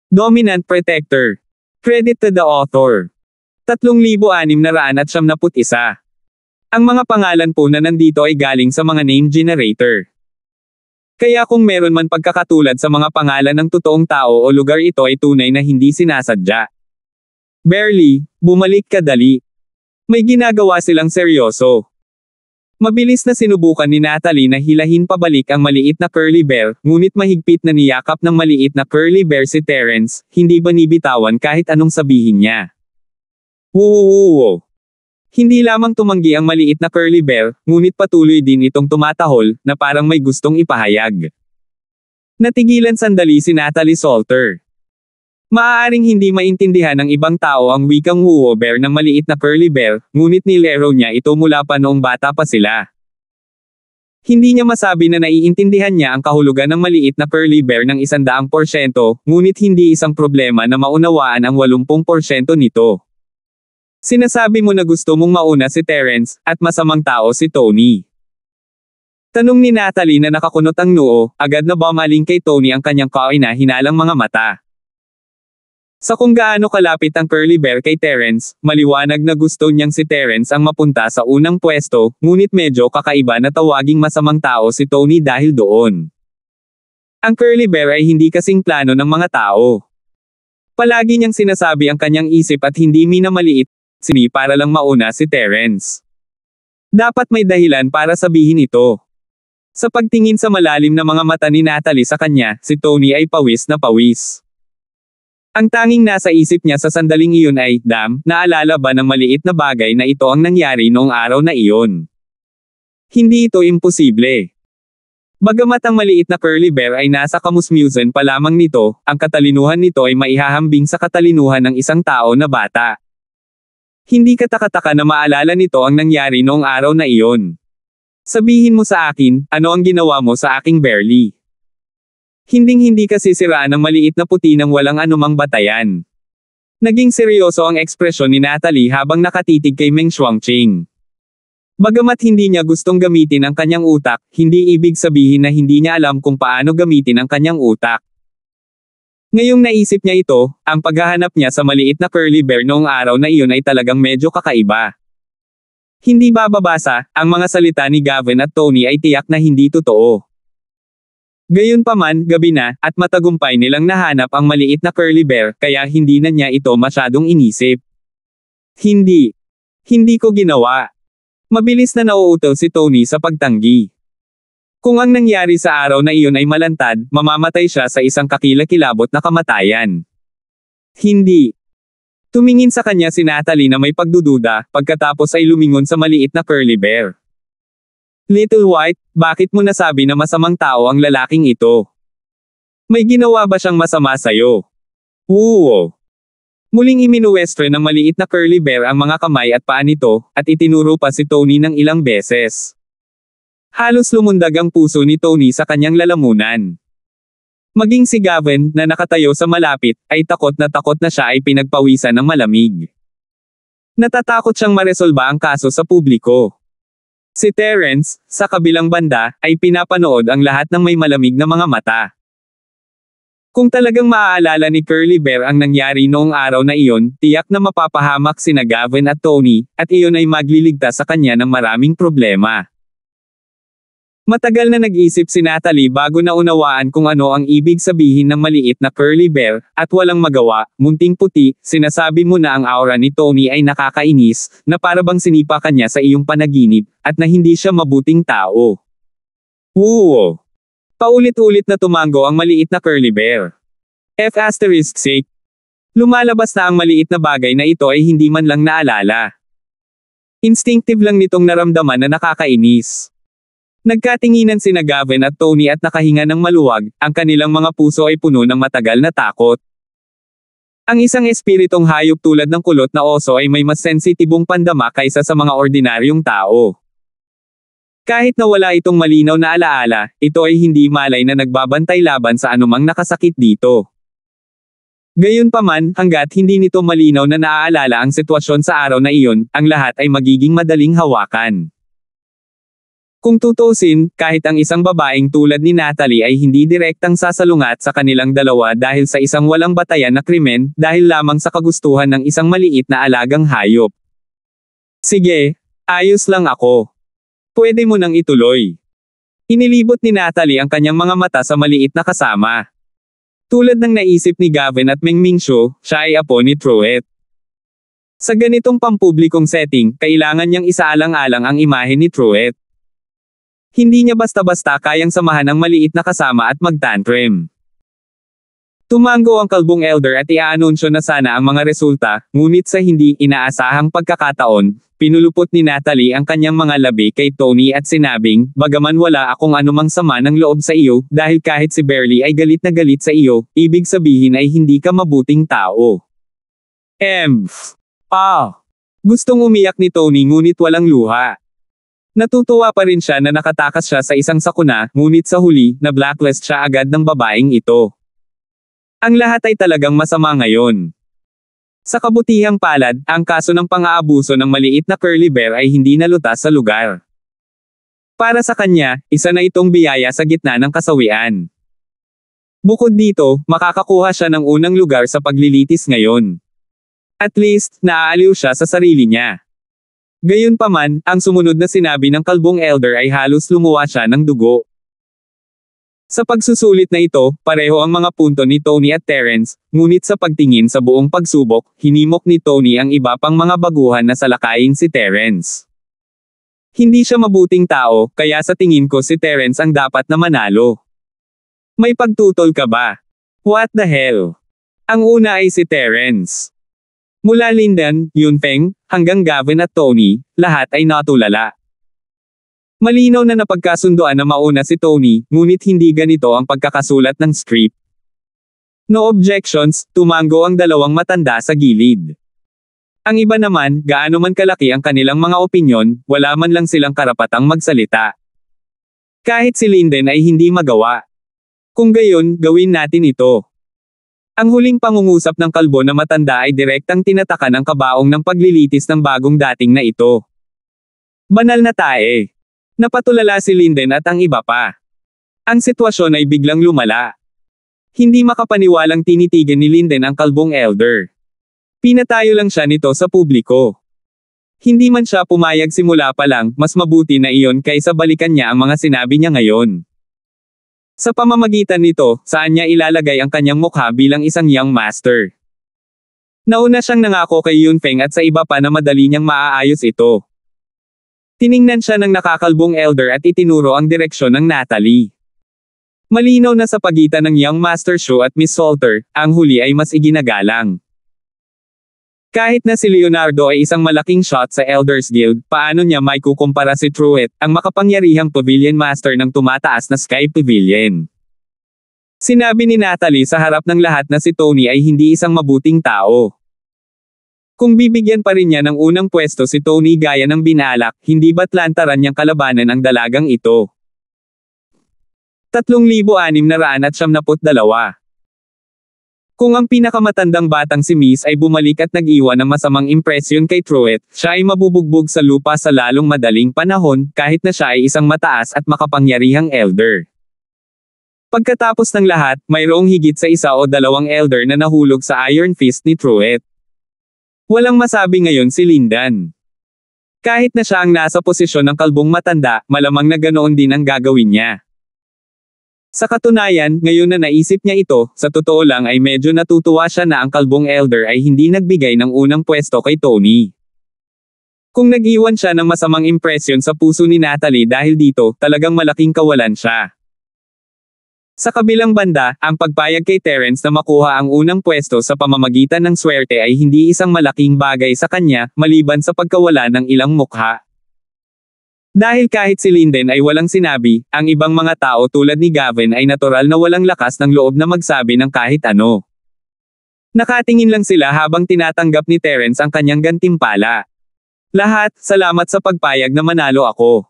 Dominant Protector. Credit to the author. 3,671. Ang mga pangalan po na nandito ay galing sa mga name generator. Kaya kung meron man pagkakatulad sa mga pangalan ng totoong tao o lugar, ito ay tunay na hindi sinasadya. Barely, bumalik ka dali. May ginagawa silang seryoso. Mabilis na sinubukan ni Natalie na hilahin pabalik ang maliit na curly bear, ngunit mahigpit na niyakap ng maliit na curly bear si Terence, hindi ba nibitawan kahit anong sabihin niya. Wuwuwuwo. Hindi lamang tumanggi ang maliit na curly bear, ngunit patuloy din itong tumatahol, na parang may gustong ipahayag. Natigilan sandali si Natalie Salter. Maaaring hindi maintindihan ng ibang tao ang wikang wuwo bear ng maliit na curly bear, ngunit nilero niya ito mula pa noong bata pa sila. Hindi niya masabi na naiintindihan niya ang kahulugan ng maliit na curly bear ng 100%, ngunit hindi isang problema na maunawaan ang 80% nito. Sinasabi mo na gusto mong mauna si Terence, at masamang tao si Tony. Tanong ni Natalie na nakakunot ang noo, agad na bumaling kay Tony ang kanyang kaina-hinalang mga mata. Sa kung gaano kalapit ang curly bear kay Terence, maliwanag na gusto niyang si Terence ang mapunta sa unang pwesto, ngunit medyo kakaiba na tawaging masamang tao si Tony dahil doon. Ang curly bear ay hindi kasing plano ng mga tao. Palagi niyang sinasabi ang kanyang isip at hindi minamaliit sini para lang mauna si Terence. Dapat may dahilan para sabihin ito. Sa pagtingin sa malalim na mga mata ni Natalie sa kanya, si Tony ay pawis na pawis. Ang tanging nasa isip niya sa sandaling iyon ay, naalala ba ng maliit na bagay na ito ang nangyari noong araw na iyon? Hindi ito imposible. Bagamat ang maliit na curly bear ay nasa kamusmusan pa lamang nito, ang katalinuhan nito ay maihahambing sa katalinuhan ng isang tao na bata. Hindi katakataka na maalala nito ang nangyari noong araw na iyon. Sabihin mo sa akin, ano ang ginawa mo sa aking Barely? Hinding-hindi kasi siraan ng maliit na puti ng walang anumang batayan. Naging seryoso ang ekspresyon ni Natalie habang nakatitig kay Meng Shuangqing. Bagamat hindi niya gustong gamitin ang kanyang utak, hindi ibig sabihin na hindi niya alam kung paano gamitin ang kanyang utak. Ngayong naisip niya ito, ang paghahanap niya sa maliit na curly bear noong araw na iyon ay talagang medyo kakaiba. Hindi bababasa, ang mga salita ni Gavin at Tony ay tiyak na hindi totoo. Gayunpaman, gabi na, at matagumpay nilang nahanap ang maliit na curly bear, kaya hindi na niya ito masyadong inisip. Hindi ko ginawa. Mabilis na nauutal si Tony sa pagtanggi. Kung ang nangyari sa araw na iyon ay malantad, mamamatay siya sa isang kakilakilabot na kamatayan. Hindi. Tumingin sa kanya si Natalie na may pagdududa, pagkatapos ay lumingon sa maliit na curly bear. Little White, bakit mo nasabi na masamang tao ang lalaking ito? May ginawa ba siyang masama sa'yo? Wuwo. Muling iminuwestro ng maliit na curly bear ang mga kamay at paa nito, at itinuro pa si Tony ng ilang beses. Halos lumundag ang puso ni Tony sa kanyang lalamunan. Maging si Gavin, na nakatayo sa malapit, ay takot na siya ay pinagpawisan ng malamig. Natatakot siyang maresolba ang kaso sa publiko. Si Terence, sa kabilang banda, ay pinapanood ang lahat ng may malamig na mga mata. Kung talagang maaalala ni Curly Bear ang nangyari noong araw na iyon, tiyak na mapapahamak sina Gavin at Tony, at iyon ay magliligtas sa kanya ng maraming problema. Matagal na nag-isip si Natalie bago naunawaan kung ano ang ibig sabihin ng maliit na curly bear, at walang magawa, munting puti, sinasabi mo na ang aura ni Tony ay nakakainis, na parabang sinipa kanya sa iyong panaginip, at na hindi siya mabuting tao. Wuwo. Paulit-ulit na tumango ang maliit na curly bear. F***sake. Lumalabas na ang maliit na bagay na ito ay hindi man lang naalala. Instinctive lang nitong naramdaman na nakakainis. Nagkatinginan sina Gavin at Tony at nakahinga ng maluwag, ang kanilang mga puso ay puno ng matagal na takot. Ang isang espiritong hayop tulad ng kulot na oso ay may mas sensitibong pandama kaysa sa mga ordinaryong tao. Kahit na wala itong malinaw na alaala, ito ay hindi malay na nagbabantay laban sa anumang nakasakit dito. Gayunpaman, hanggat hindi nito malinaw na naaalala ang sitwasyon sa araw na iyon, ang lahat ay magiging madaling hawakan. Kung tutusin, kahit ang isang babaeng tulad ni Natalie ay hindi direktang sasalungat sa kanilang dalawa dahil sa isang walang batayan na krimen, dahil lamang sa kagustuhan ng isang maliit na alagang hayop. Sige, ayos lang ako. Pwede mo nang ituloy. Inilibot ni Natalie ang kanyang mga mata sa maliit na kasama. Tulad ng naisip ni Gavin at Meng Mingxiu, siya ay apo ni Truett. Sa ganitong pampublikong setting, kailangan niyang isaalang-alang ang imahe ni Truett. Hindi niya basta-basta kayang samahan ang maliit na kasama at magtantrum. Tumango ang kalbong elder at iaanunsyo na sana ang mga resulta, ngunit sa hindi inaasahang pagkakataon, pinulupot ni Natalie ang kanyang mga labi kay Tony at sinabing, bagaman wala akong anumang sama ng loob sa iyo, dahil kahit si Beverly ay galit na galit sa iyo, ibig sabihin ay hindi ka mabuting tao. Gustong umiyak ni Tony ngunit walang luha. Natutuwa pa rin siya na nakatakas siya sa isang sakuna, ngunit sa huli, na-blacklist siya agad ng babaeng ito. Ang lahat ay talagang masama ngayon. Sa kabutihang palad, ang kaso ng pang-aabuso ng maliit na curly bear ay hindi nalutas sa lugar. Para sa kanya, isa na itong biyaya sa gitna ng kasawian. Bukod dito, makakakuha siya ng unang lugar sa paglilitis ngayon. At least, naaaliw siya sa sarili niya. Gayunpaman, ang sumunod na sinabi ng kalbong elder ay halos lumuwa siya ng dugo. Sa pagsusulit na ito, pareho ang mga punto ni Tony at Terence, ngunit sa pagtingin sa buong pagsubok, hinimok ni Tony ang iba pang mga baguhan na salakayin si Terence. Hindi siya mabuting tao, kaya sa tingin ko si Terence ang dapat na manalo. May pagtutol ka ba? What the hell? Ang una ay si Terence. Mula Lindan, Yunfeng, hanggang Gavin at Tony, lahat ay natulala. Malinaw na napagkasundoan na mauna si Tony, ngunit hindi ganito ang pagkakasulat ng script. No objections, tumango ang dalawang matanda sa gilid. Ang iba naman, gaano man kalaki ang kanilang mga opinyon, wala man lang silang karapatang magsalita. Kahit si Linden ay hindi magawa. Kung gayon, gawin natin ito. Ang huling pangungusap ng kalbo na matanda ay direktang tinatakan ang kabaong ng paglilitis ng bagong dating na ito. Banal na tae. Napatulala si Linden at ang iba pa. Ang sitwasyon ay biglang lumala. Hindi makapaniwalang tinitigan ni Linden ang kalbong elder. Pinatayo lang siya nito sa publiko. Hindi man siya pumayag simula pa lang, mas mabuti na iyon kaysa balikan niya ang mga sinabi niya ngayon. Sa pamamagitan nito, saan niya ilalagay ang kanyang mukha bilang isang young master. Nauna siyang nangako kay Yunfeng at sa iba pa na madali niyang maaayos ito. Tiningnan siya ng nakakalbong elder at itinuro ang direksyon ng Natalie. Malinaw na sa pagitan ng young master Shu at Miss Salter, ang huli ay mas iginagalang. Kahit na si Leonardo ay isang malaking shot sa Elders Guild, paano niya may kukumpara si Truett, ang makapangyarihang pavilion master ng tumataas na Sky Pavilion. Sinabi ni Natalie sa harap ng lahat na si Tony ay hindi isang mabuting tao. Kung bibigyan pa rin niya ng unang pwesto si Tony gaya ng binalak, hindi ba't lantaran niyang kalabanan ang dalagang ito? 3,672 Kung ang pinakamatandang batang si Miss ay bumalik at nag-iwan ng masamang impresyon kay Truett, siya ay mabubugbog sa lupa sa lalong madaling panahon, kahit na siya ay isang mataas at makapangyarihang elder. Pagkatapos ng lahat, mayroong higit sa isa o dalawang elder na nahulog sa Iron Fist ni Truett. Walang masabi ngayon si Lindan. Kahit na siya ang nasa posisyon ng kalbong matanda, malamang na ganoon din ang gagawin niya. Sa katunayan, ngayon na naisip niya ito, sa totoo lang ay medyo natutuwa siya na ang kalbong elder ay hindi nagbigay ng unang pwesto kay Tony. Kung nag-iwan siya ng masamang impresyon sa puso ni Natalie dahil dito, talagang malaking kawalan siya. Sa kabilang banda, ang pagpayag kay Terence na makuha ang unang pwesto sa pamamagitan ng swerte ay hindi isang malaking bagay sa kanya, maliban sa pagkawala ng ilang mukha. Dahil kahit si Linden ay walang sinabi, ang ibang mga tao tulad ni Gavin ay natural na walang lakas ng loob na magsabi ng kahit ano. Nakatingin lang sila habang tinatanggap ni Terence ang kanyang gantimpala. Lahat, salamat sa pagpayag na manalo ako.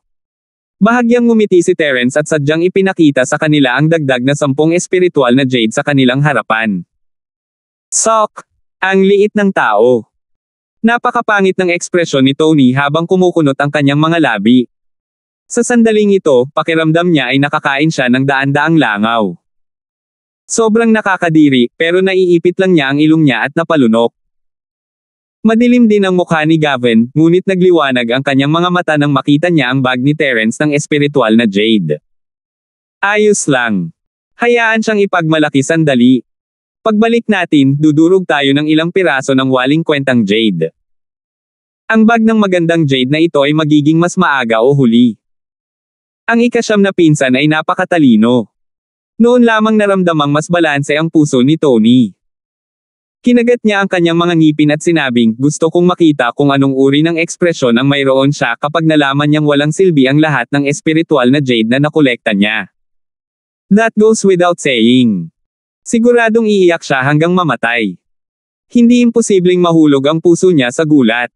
Bahagyang ngumiti si Terence at sadyang ipinakita sa kanila ang dagdag na 10 espiritual na jade sa kanilang harapan. Sok! Ang liit ng tao. Napakapangit ng ekspresyon ni Tony habang kumukunot ang kanyang mga labi. Sa sandaling ito, pakiramdam niya ay nakakain siya ng daan-daang langaw. Sobrang nakakadiri, pero naiipit lang niya ang ilong niya at napalunok. Madilim din ang mukha ni Gavin, ngunit nagliwanag ang kanyang mga mata nang makita niya ang bag ni Terence ng espiritual na jade. Ayos lang. Hayaan siyang ipagmalaki sandali. Pagbalik natin, dudurog tayo ng ilang piraso ng waling kwentang jade. Ang bag ng magandang jade na ito ay magiging mas maaga o huli. Ang ika-9 na pinsan ay napakatalino. Noon lamang naramdamang mas balanse ang puso ni Tony. Kinagat niya ang kanyang mga ngipin at sinabing, gusto kong makita kung anong uri ng ekspresyon ang mayroon siya kapag nalaman niyang walang silbi ang lahat ng espiritual na jade na nakolekta niya. That goes without saying. Siguradong iiyak siya hanggang mamatay. Hindi imposibleng mahulog ang puso niya sa gulat.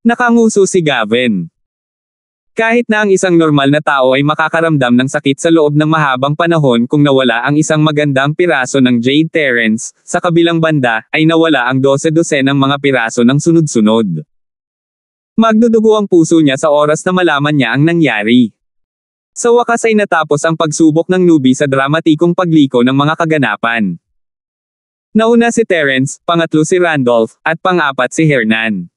Nakanguso si Gavin. Kahit na ang isang normal na tao ay makakaramdam ng sakit sa loob ng mahabang panahon kung nawala ang isang magandang piraso ng jade Terence, sa kabilang banda, ay nawala ang 12-dosenang mga piraso ng sunod-sunod. Magdudugo ang puso niya sa oras na malaman niya ang nangyari. Sa wakas ay natapos ang pagsubok ng newbie sa dramatikong pagliko ng mga kaganapan. Nauna si Terence, pangatlo si Randolph, at pang-apat si Hernan.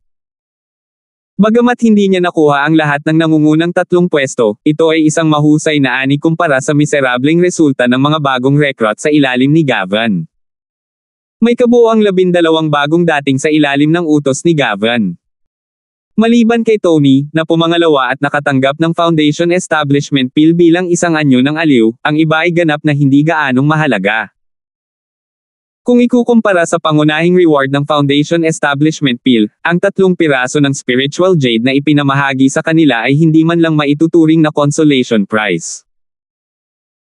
Bagamat hindi niya nakuha ang lahat ng nangungunang 3 pwesto, ito ay isang mahusay na ani kumpara sa miserableng resulta ng mga bagong recruit sa ilalim ni Gavin. May kabuuang 12 bagong dating sa ilalim ng utos ni Gavin. Maliban kay Tony, na pumangalawa at nakatanggap ng Foundation Establishment Pill bilang isang anyo ng aliw, ang iba ay ganap na hindi gaanong mahalaga. Kung ikukumpara sa pangunahing reward ng Foundation Establishment Pill, ang 3 piraso ng spiritual jade na ipinamahagi sa kanila ay hindi man lang maituturing na consolation prize.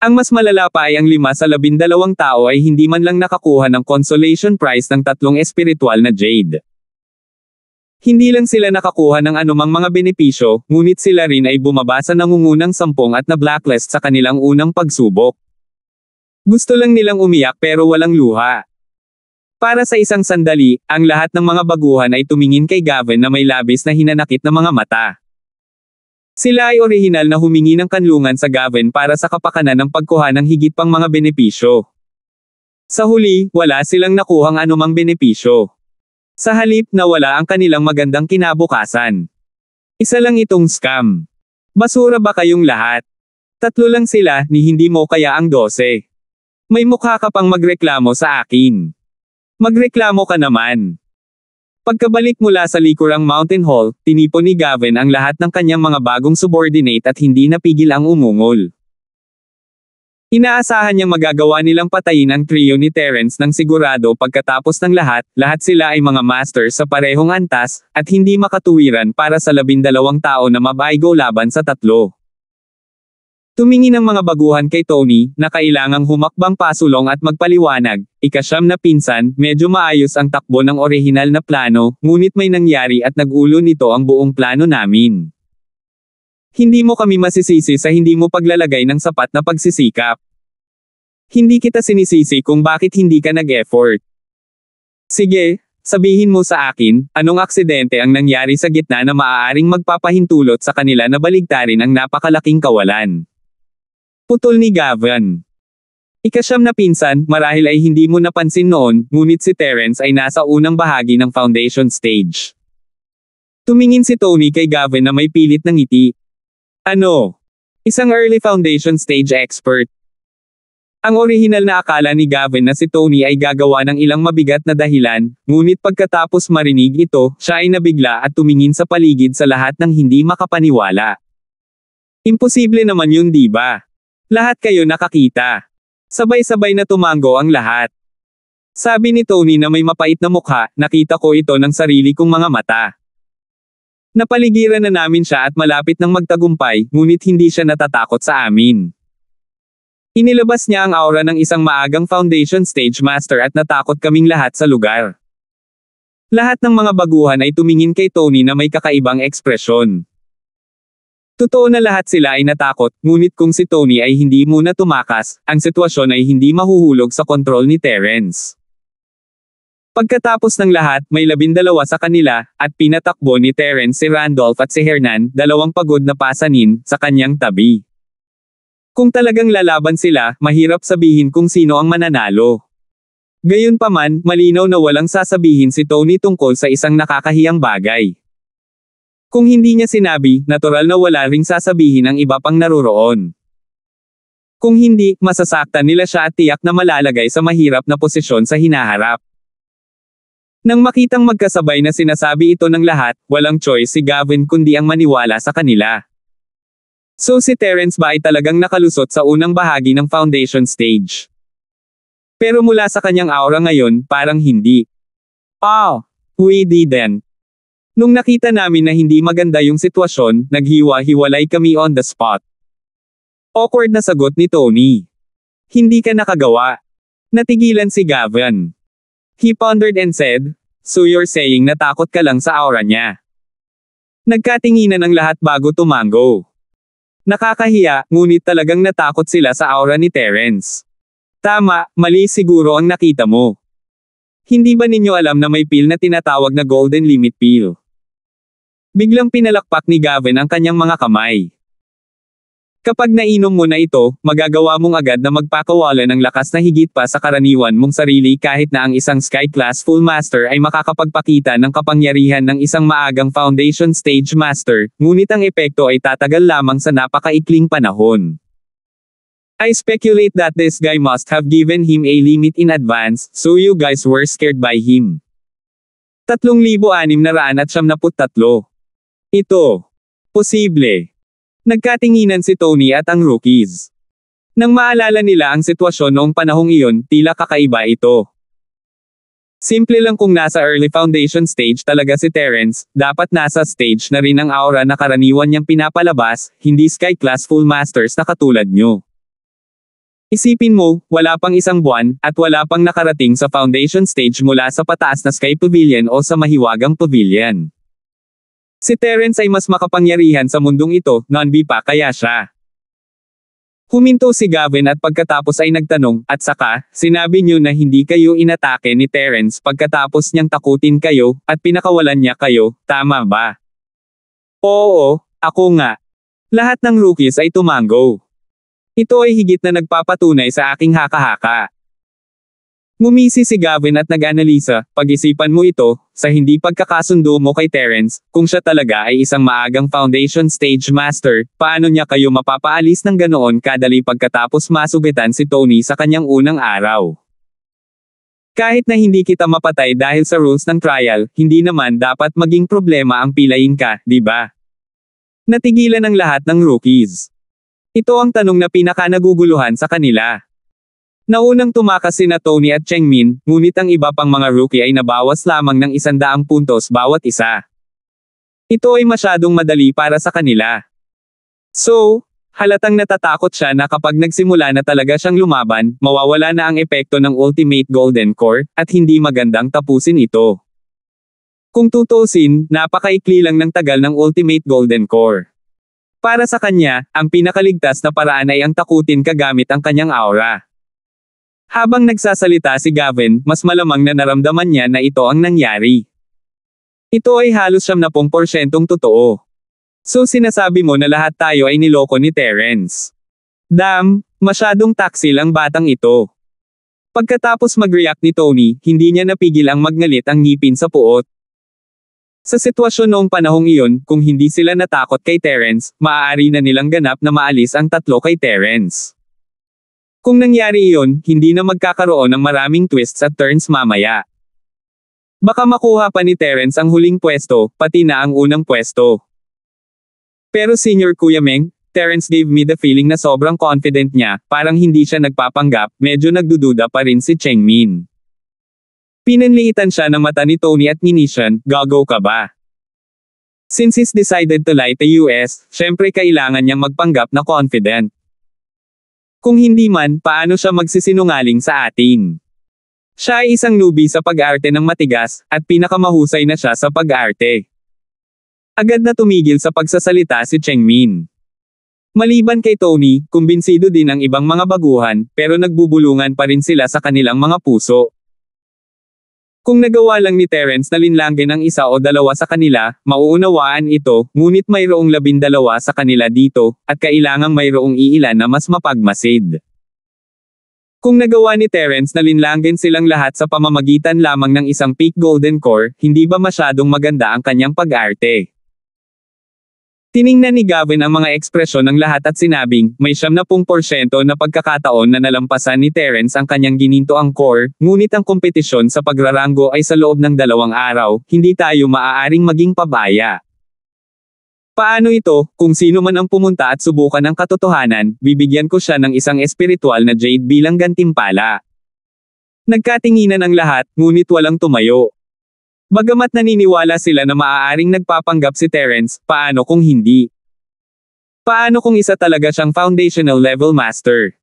Ang mas malala pa ay ang 5 sa 12 tao ay hindi man lang nakakuha ng consolation prize ng 3 espiritual na jade. Hindi lang sila nakakuha ng anumang mga benepisyo, ngunit sila rin ay bumaba sa nangungunang 10 at na blacklist sa kanilang unang pagsubok. Gusto lang nilang umiyak pero walang luha. Para sa isang sandali, ang lahat ng mga baguhan ay tumingin kay Gavin na may labis na hinanakit na mga mata. Sila ay orihinal na humingi ng kanlungan sa Gavin para sa kapakanan ng pagkuha ng higit pang mga benepisyo. Sa huli, wala silang nakuhang anumang benepisyo. Sa halip, nawala ang kanilang magandang kinabukasan. Isa lang itong scam. Basura ba kayong lahat? 3 lang sila, ni hindi mo kaya ang 12. May mukha ka pang magreklamo sa akin. Magreklamo ka naman. Pagkabalik mula sa likurang Mountain Hall, tinipon ni Gavin ang lahat ng kanyang mga bagong subordinate at hindi napigil ang umungol. Inaasahan niyang magagawa nilang patayin ang trio ni Terence nang sigurado pagkatapos ng lahat sila ay mga masters sa parehong antas, at hindi makatuwiran para sa 12 tao na mabaygo laban sa 3. Tumingin ang mga baguhan kay Tony, na kailangang humakbang pasulong at magpaliwanag. Ika-9 na pinsan, medyo maayos ang takbo ng orihinal na plano, ngunit may nangyari at nag-ulo nito ang buong plano namin. Hindi mo kami masisisi sa hindi mo paglalagay ng sapat na pagsisikap. Hindi kita sinisisi kung bakit hindi ka nag-effort. Sige, sabihin mo sa akin, anong aksidente ang nangyari sa gitna na maaaring magpapahintulot sa kanila na baligtarin ang napakalaking kawalan. Putol ni Gavin. Ika-9 na pinsan, marahil ay hindi mo napansin noon, ngunit si Terence ay nasa unang bahagi ng foundation stage. Tumingin si Tony kay Gavin na may pilit na ngiti. Ano? Isang early foundation stage expert. Ang orihinal na akala ni Gavin na si Tony ay gagawa ng ilang mabigat na dahilan, ngunit pagkatapos marinig ito, siya ay nabigla at tumingin sa paligid sa lahat ng hindi makapaniwala. Imposible naman yun, di ba? Lahat kayo nakakita. Sabay-sabay na tumango ang lahat. Sabi ni Tony na may mapait na mukha, nakita ko ito ng sarili kong mga mata. Napaligiran na namin siya at malapit ng magtagumpay, ngunit hindi siya natatakot sa amin. Inilabas niya ang aura ng isang maagang foundation stage master at natakot kaming lahat sa lugar. Lahat ng mga baguhan ay tumingin kay Tony na may kakaibang ekspresyon. Totoo na lahat sila ay natakot, ngunit kung si Tony ay hindi muna tumakas, ang sitwasyon ay hindi mahuhulog sa kontrol ni Terence. Pagkatapos ng lahat, may 12 sa kanila, at pinatakbo ni Terence si Randolph at si Hernan, dalawang pagod na pasanin, sa kanyang tabi. Kung talagang lalaban sila, mahirap sabihin kung sino ang mananalo. Gayunpaman, malinaw na walang sasabihin si Tony tungkol sa isang nakakahiyang bagay. Kung hindi niya sinabi, natural na wala ring sasabihin ang iba pang naroroon. Kung hindi, masasaktan nila siya at tiyak na malalagay sa mahirap na posisyon sa hinaharap. Nang makitang magkasabay na sinasabi ito ng lahat, walang choice si Gavin kundi ang maniwala sa kanila. So si Terence ba ay talagang nakalusot sa unang bahagi ng foundation stage? Pero mula sa kanyang aura ngayon, parang hindi. We didn't. Nung nakita namin na hindi maganda yung sitwasyon, naghiwa-hiwalay kami on the spot. Awkward na sagot ni Tony. Hindi ka nakagawa. Natigilan si Gavin. He pondered and said, "So you're saying natakot ka lang sa aura niya?" Nagkatinginan ang lahat bago tumango. Nakakahiya, ngunit talagang natakot sila sa aura ni Terence. Tama, mali siguro ang nakita mo. Hindi ba ninyo alam na may pill na tinatawag na Golden Limit Pill? Biglang pinalakpak ni Gavin ang kanyang mga kamay. Kapag nainom mo na ito, magagawa mong agad na magpakawalan ng lakas na higit pa sa karaniwan mong sarili kahit na ang isang Sky Class Full Master ay makakapagpakita ng kapangyarihan ng isang maagang Foundation Stage Master, ngunit ang epekto ay tatagal lamang sa napakaikling panahon. I speculate that this guy must have given him a limit in advance, so you guys were scared by him. 3,673. Ito. Posible. Nagkatinginan si Tony at ang rookies. Nang maalala nila ang sitwasyon noong panahong iyon, tila kakaiba ito. Simple lang kung nasa early foundation stage talaga si Terence, dapat nasa stage na rin ang aura na karaniwan niyang pinapalabas, hindi Sky Class Full Masters na katulad nyo. Isipin mo, wala pang isang buwan, at wala pang nakarating sa foundation stage mula sa pataas na Sky Pavilion o sa mahiwagang pavilion. Si Terence ay mas makapangyarihan sa mundong ito, non-B pa kaya siya. Huminto si Gavin at pagkatapos ay nagtanong, at saka, sinabi niyo na hindi kayo inatake ni Terence pagkatapos niyang takutin kayo, at pinakawalan niya kayo, tama ba? Oo, ako nga. Lahat ng rookies ay tumango. Ito ay higit na nagpapatunay sa aking haka-haka. Ngumisi si Gavin at nag-analisa, pag-isipan mo ito, sa hindi pagkakasundo mo kay Terence, kung siya talaga ay isang maagang Foundation Stage Master, paano niya kayo mapapaalis ng ganoon kadali pagkatapos masugitan si Tony sa kanyang unang araw? Kahit na hindi kita mapatay dahil sa rules ng trial, hindi naman dapat maging problema ang pilayin ka, di ba? Natigilan ang lahat ng rookies. Ito ang tanong na pinaka-naguguluhan sa kanila. Naunang tumakas sina Tony at Chengmin, ngunit ang iba pang mga rookie ay nabawas lamang ng 100 puntos bawat isa. Ito ay masyadong madali para sa kanila. So, halatang natatakot siya na kapag nagsimula na talaga siyang lumaban, mawawala na ang epekto ng Ultimate Golden Core, at hindi magandang tapusin ito. Kung tutuusin, napakaikli lang ng tagal ng Ultimate Golden Core. Para sa kanya, ang pinakaligtas na paraan ay ang takutin kagamit ang kanyang aura. Habang nagsasalita si Gavin, mas malamang na naramdaman niya na ito ang nangyari. Ito ay halos 70% totoo. So sinasabi mo na lahat tayo ay niloko ni Terence. Damn, masyadong taksil ang batang ito. Pagkatapos mag-react ni Tony, hindi niya napigil ang magngalit ang ngipin sa puot. Sa sitwasyon noong panahong iyon, kung hindi sila natakot kay Terence, maaari na nilang ganap na maalis ang tatlo kay Terence. Kung nangyari iyon, hindi na magkakaroon ng maraming twists at turns mamaya. Baka makuha pa ni Terence ang huling pwesto, pati na ang unang pwesto. Pero Senior Kuya Meng, Terence gave me the feeling na sobrang confident niya, parang hindi siya nagpapanggap, medyo nagdududa pa rin si Chengmin. Pinanliitan siya ng mata ni Tony at Nishan, gago ka ba? Since he's decided to lie to US, syempre kailangan niyang magpanggap na confident. Kung hindi man, paano siya magsisinungaling sa atin? Siya ay isang newbie sa pag-arte ng matigas, at pinakamahusay na siya sa pag-arte. Agad na tumigil sa pagsasalita si Chengmin. Maliban kay Tony, kumbinsido din ang ibang mga baguhan, pero nagbubulungan pa rin sila sa kanilang mga puso. Kung nagawa lang ni Terence na linlangin ang isa o dalawa sa kanila, mauunawaan ito, ngunit mayroong 12 sa kanila dito, at kailangang mayroong iilan na mas mapagmasid. Kung nagawa ni Terence na linlangin silang lahat sa pamamagitan lamang ng isang peak golden core, hindi ba masyadong maganda ang kanyang pag-arte? Tiningnan ni Gavin ang mga ekspresyon ng lahat at sinabing, may 70% na pagkakataon na nalampasan ni Terence ang kanyang ginintoang core, ngunit ang kompetisyon sa pagraranggo ay sa loob ng 2 araw, hindi tayo maaaring maging pabaya. Paano ito, kung sino man ang pumunta at subukan ang katotohanan, bibigyan ko siya ng isang espiritual na jade bilang gantimpala. Nagkatinginan ang lahat, ngunit walang tumayo. Bagamat naniniwala sila na maaaring nagpapanggap si Terence, paano kung hindi? Paano kung isa talaga siyang foundational level master?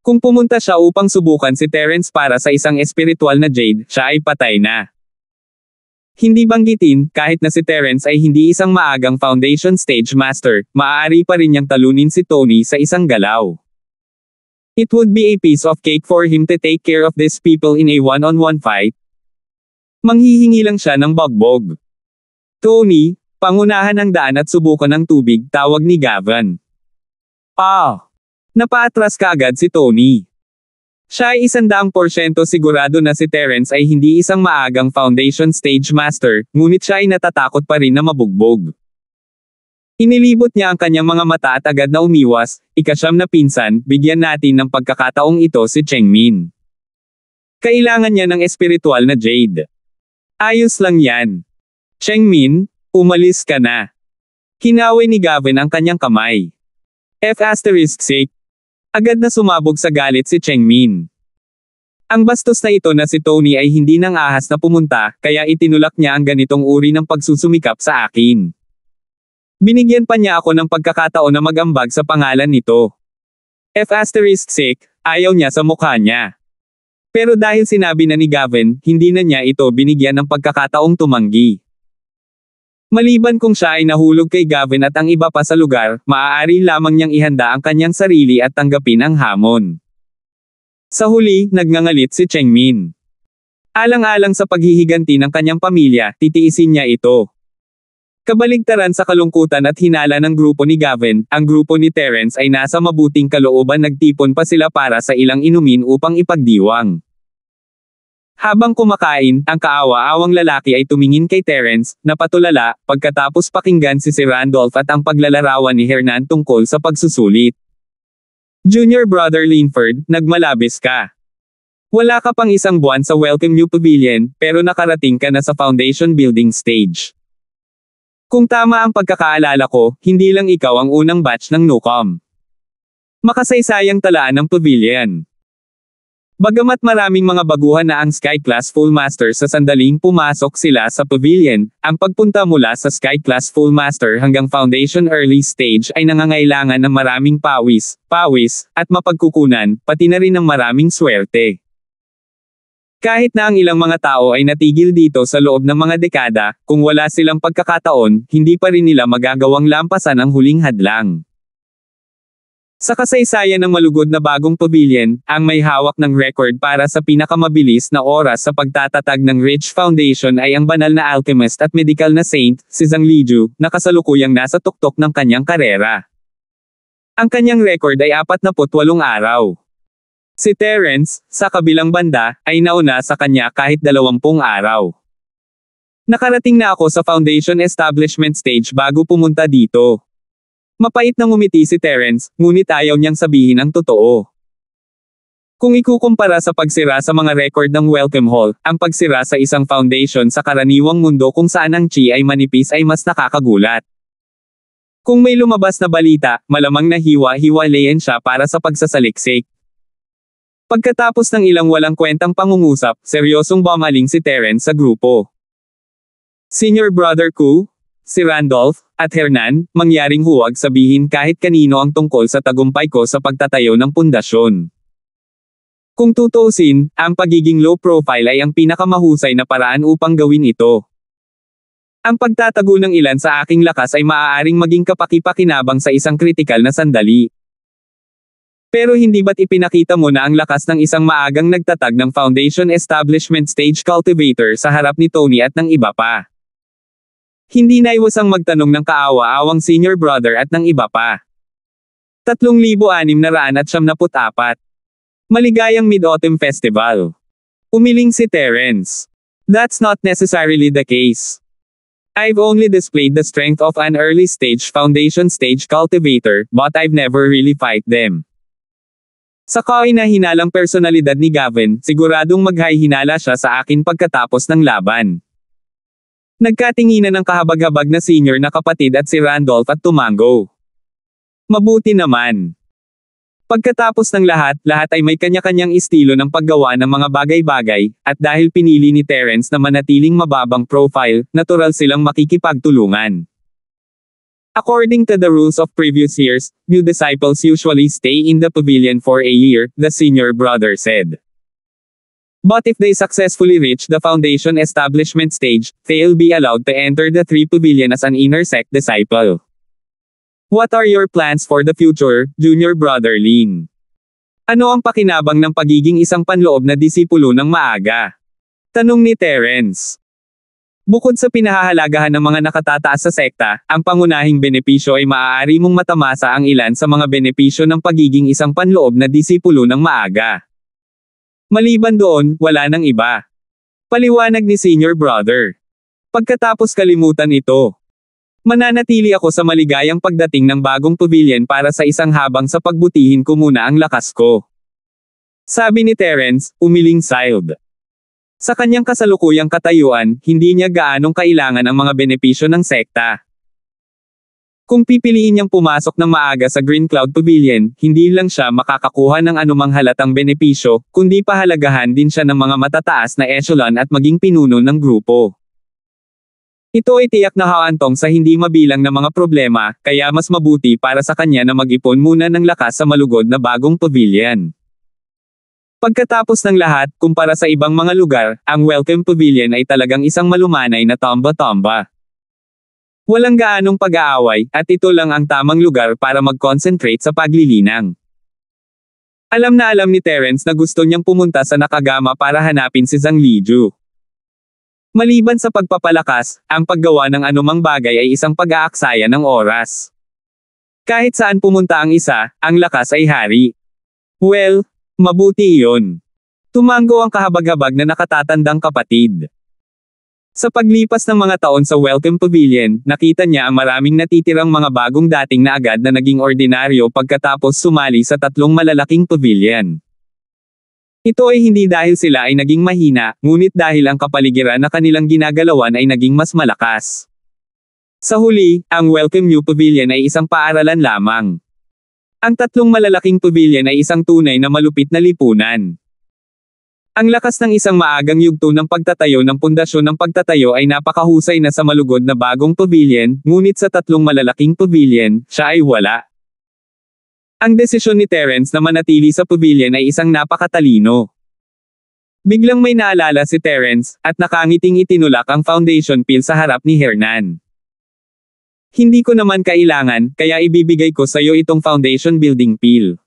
Kung pumunta siya upang subukan si Terence para sa isang espiritual na jade, siya ay patay na. Hindi banggitin, kahit na si Terence ay hindi isang maagang foundation stage master, maaari pa rin niyang talunin si Tony sa isang galaw. It would be a piece of cake for him to take care of these people in a one-on-one fight. Manghihingi lang siya ng bagbog. Tony, pangunahan ang daan at subukan ng tubig, tawag ni Gavin. Napaatras kaagad si Tony. Siya ay 100% sigurado na si Terence ay hindi isang maagang foundation stage master, ngunit siya ay natatakot pa rin na mabugbog. Inilibot niya ang kanyang mga mata at agad na umiwas, ika-9 na pinsan, bigyan natin ng pagkakataong ito si Chengmin. Kailangan niya ng espiritual na jade. Ayos lang yan. Chengmin, umalis ka na. Kinaway ni Gavin ang kanyang kamay. F***. Agad na sumabog sa galit si Chengmin. Ang bastos na ito na si Tony ay hindi nang ahas na pumunta, kaya itinulak niya ang ganitong uri ng pagsusumikap sa akin. Binigyan pa niya ako ng pagkakataon na mag-ambag sa pangalan nito. F***, ayaw niya sa mukha niya. Pero dahil sinabi na ni Gavin, hindi na niya ito binigyan ng pagkakataong tumanggi. Maliban kung siya ay nahulog kay Gavin at ang iba pa sa lugar, maaari lamang niyang ihanda ang kanyang sarili at tanggapin ang hamon. Sa huli, nagngangalit si Chengmin. Alang-alang sa paghihiganti ng kanyang pamilya, titiisin niya ito. Kabaligtaran sa kalungkutan at hinala ng grupo ni Gavin, ang grupo ni Terence ay nasa mabuting kalooban, nagtipon pa sila para sa ilang inumin upang ipagdiwang. Habang kumakain, ang kaawa-awang lalaki ay tumingin kay Terence, napatulala, pagkatapos pakinggan si Randolph at ang paglalarawan ni Hernan tungkol sa pagsusulit. Junior Brother Linford, nagmalabis ka. Wala ka pang 1 buwan sa Welcome New Pavilion, pero nakarating ka na sa foundation building stage. Kung tama ang pagkakaalala ko, hindi lang ikaw ang unang batch ng NUCOM. Makasaysayang talaan ng pavilion. Bagamat maraming mga baguhan na ang Sky Class Full Master sa sandaling pumasok sila sa pavilion, ang pagpunta mula sa Sky Class Full Master hanggang Foundation Early Stage ay nangangailangan ng maraming pawis, at mapagkukunan, pati na rin ng maraming swerte. Kahit na ang ilang mga tao ay natigil dito sa loob ng mga dekada, kung wala silang pagkakataon, hindi pa rin nila magagawang lampasan ang huling hadlang. Sa kasaysayan ng malugod na bagong pavilion, ang may hawak ng record para sa pinakamabilis na oras sa pagtatatag ng Rich Foundation ay ang banal na alchemist at medical na saint, si Zhang Liju, na kasalukuyang nasa tuktok ng kanyang karera. Ang kanyang record ay 48 araw. Si Terence, sa kabilang banda, ay nauna sa kanya kahit 20 araw. Nakarating na ako sa foundation establishment stage bago pumunta dito. Mapait na ngumiti si Terence, ngunit ayaw niyang sabihin ang totoo. Kung ikukumpara sa pagsira sa mga record ng Welcome Hall, ang pagsira sa isang foundation sa karaniwang mundo kung saan ang chi ay manipis ay mas nakakagulat. Kung may lumabas na balita, malamang nahiwa-hiwalayan siya para sa pagsasaliksik. Pagkatapos ng ilang walang kwentang pangungusap, seryosong bumaling si Terence sa grupo. Senior Brother Ku, si Randolph, at Hernan, mangyaring huwag sabihin kahit kanino ang tungkol sa tagumpay ko sa pagtatayo ng pundasyon. Kung tutuusin, ang pagiging low profile ay ang pinakamahusay na paraan upang gawin ito. Ang pagtatago ng ilan sa aking lakas ay maaaring maging kapaki-pakinabang sa isang kritikal na sandali. Pero hindi ba't ipinakita mo na ang lakas ng isang maagang nagtatag ng foundation establishment stage cultivator sa harap ni Tony at ng iba pa? Hindi naiwasang magtanong ng kaawa-awang senior brother at ng iba pa. 3,674. Maligayang Mid-Autumn Festival. Umiling si Terence. That's not necessarily the case. I've only displayed the strength of an early stage foundation stage cultivator, but I've never really fight them. Sa kahinahinalang personalidad ni Gavin, siguradong maghahinala siya sa akin pagkatapos ng laban. Nagkatinginan ng kahabag-habag na senior na kapatid at si Randolph at tumango. Mabuti naman. Pagkatapos ng lahat ay may kanya-kanyang estilo ng paggawa ng mga bagay-bagay, at dahil pinili ni Terence na manatiling mababang profile, natural silang makikipagtulungan. According to the rules of previous years, new disciples usually stay in the pavilion for a year, the senior brother said. But if they successfully reach the foundation establishment stage, they'll be allowed to enter the 3 pavilion as an inner sect disciple. What are your plans for the future, junior brother Lin? Ano ang pakinabang ng pagiging isang panloob na disipulo ng maaga? Tanong ni Terence. Bukod sa pinahahalagahan ng mga nakatataas sa sekta, ang pangunahing benepisyo ay maaari mong matamasa ang ilan sa mga benepisyo ng pagiging isang panloob na disipulo ng maaga. Maliban doon, wala nang iba. Paliwanag ni senior brother. Pagkatapos kalimutan ito, mananatili ako sa maligayang pagdating ng bagong pavilion para sa isang habang sa pagbutihin ko muna ang lakas ko. Sabi ni Terence, umiling siled. Sa kanyang kasalukuyang katayuan, hindi niya gaanong kailangan ang mga benepisyo ng sekta. Kung pipiliin niyang pumasok ng maaga sa Green Cloud Pavilion, hindi lang siya makakakuha ng anumang halatang benepisyo, kundi pahalagahan din siya ng mga matataas na echelon at maging pinuno ng grupo. Ito ay tiyak na haantong sa hindi mabilang na mga problema, kaya mas mabuti para sa kanya na mag-ipon muna ng lakas sa malugod na bagong pavilion. Pagkatapos ng lahat, kumpara sa ibang mga lugar, ang Welcome Pavilion ay talagang isang malumanay na tamba-tamba. Walang gaanong pag-aaway, at ito lang ang tamang lugar para mag-concentrate sa paglilinang. Alam na alam ni Terence na gusto niyang pumunta sa Nakagama para hanapin si Zhang Liju. Maliban sa pagpapalakas, ang paggawa ng anumang bagay ay isang pag-aaksaya ng oras. Kahit saan pumunta ang isa, ang lakas ay hari. Well, mabuti iyon. Tumango ang kahabag-habag na nakatatandang kapatid. Sa paglipas ng mga taon sa Welcome Pavilion, nakita niya ang maraming natitirang mga bagong dating na agad na naging ordinaryo pagkatapos sumali sa 3 malalaking pavilion. Ito ay hindi dahil sila ay naging mahina, ngunit dahil ang kapaligiran na kanilang ginagalawan ay naging mas malakas. Sa huli, ang Welcome New Pavilion ay isang paaralan lamang. Ang 3 malalaking pavilion ay isang tunay na malupit na lipunan. Ang lakas ng isang maagang yugto ng pagtatayo ng pundasyon ng pagtatayo ay napakahusay na sa malugod na bagong pavilion, ngunit sa 3 malalaking pavilion, siya ay wala. Ang desisyon ni Terence na manatili sa pavilion ay isang napakatalino. Biglang may naalala si Terence, at nakangiting itinulak ang foundation pill sa harap ni Hernan. Hindi ko naman kailangan, kaya ibibigay ko sa iyo itong foundation building pill.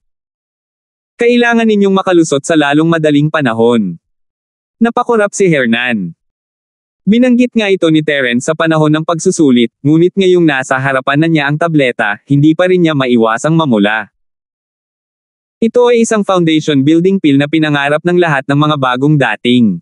Kailangan ninyong makalusot sa lalong madaling panahon. Napakurap si Hernan. Binanggit nga ito ni Terence sa panahon ng pagsusulit, ngunit ngayong nasa harapan na niya ang tableta, hindi pa rin niya maiwasang mamula. Ito ay isang foundation building pill na pinangarap ng lahat ng mga bagong dating.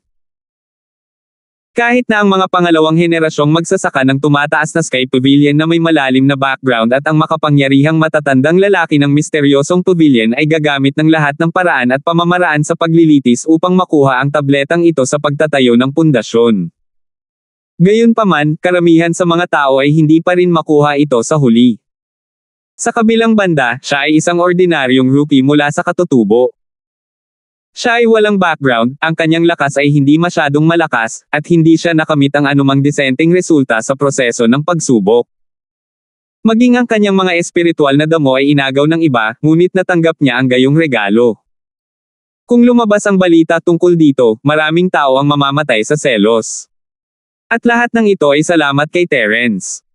Kahit na ang mga pangalawang henerasyong magsasaka ng tumataas na Sky Pavilion na may malalim na background at ang makapangyarihang matatandang lalaki ng misteryosong pavilion ay gagamit ng lahat ng paraan at pamamaraan sa paglilitis upang makuha ang tabletang ito sa pagtatayo ng pundasyon. Gayunpaman, karamihan sa mga tao ay hindi pa rin makuha ito sa huli. Sa kabilang banda, siya ay isang ordinaryong rookie mula sa katutubo. Siya ay walang background, ang kanyang lakas ay hindi masyadong malakas, at hindi siya nakamit ang anumang disenteng resulta sa proseso ng pagsubok. Maging ang kanyang mga espiritual na damo ay inagaw ng iba, ngunit natanggap niya ang gayong regalo. Kung lumabas ang balita tungkol dito, maraming tao ang mamamatay sa selos. At lahat ng ito ay salamat kay Terence.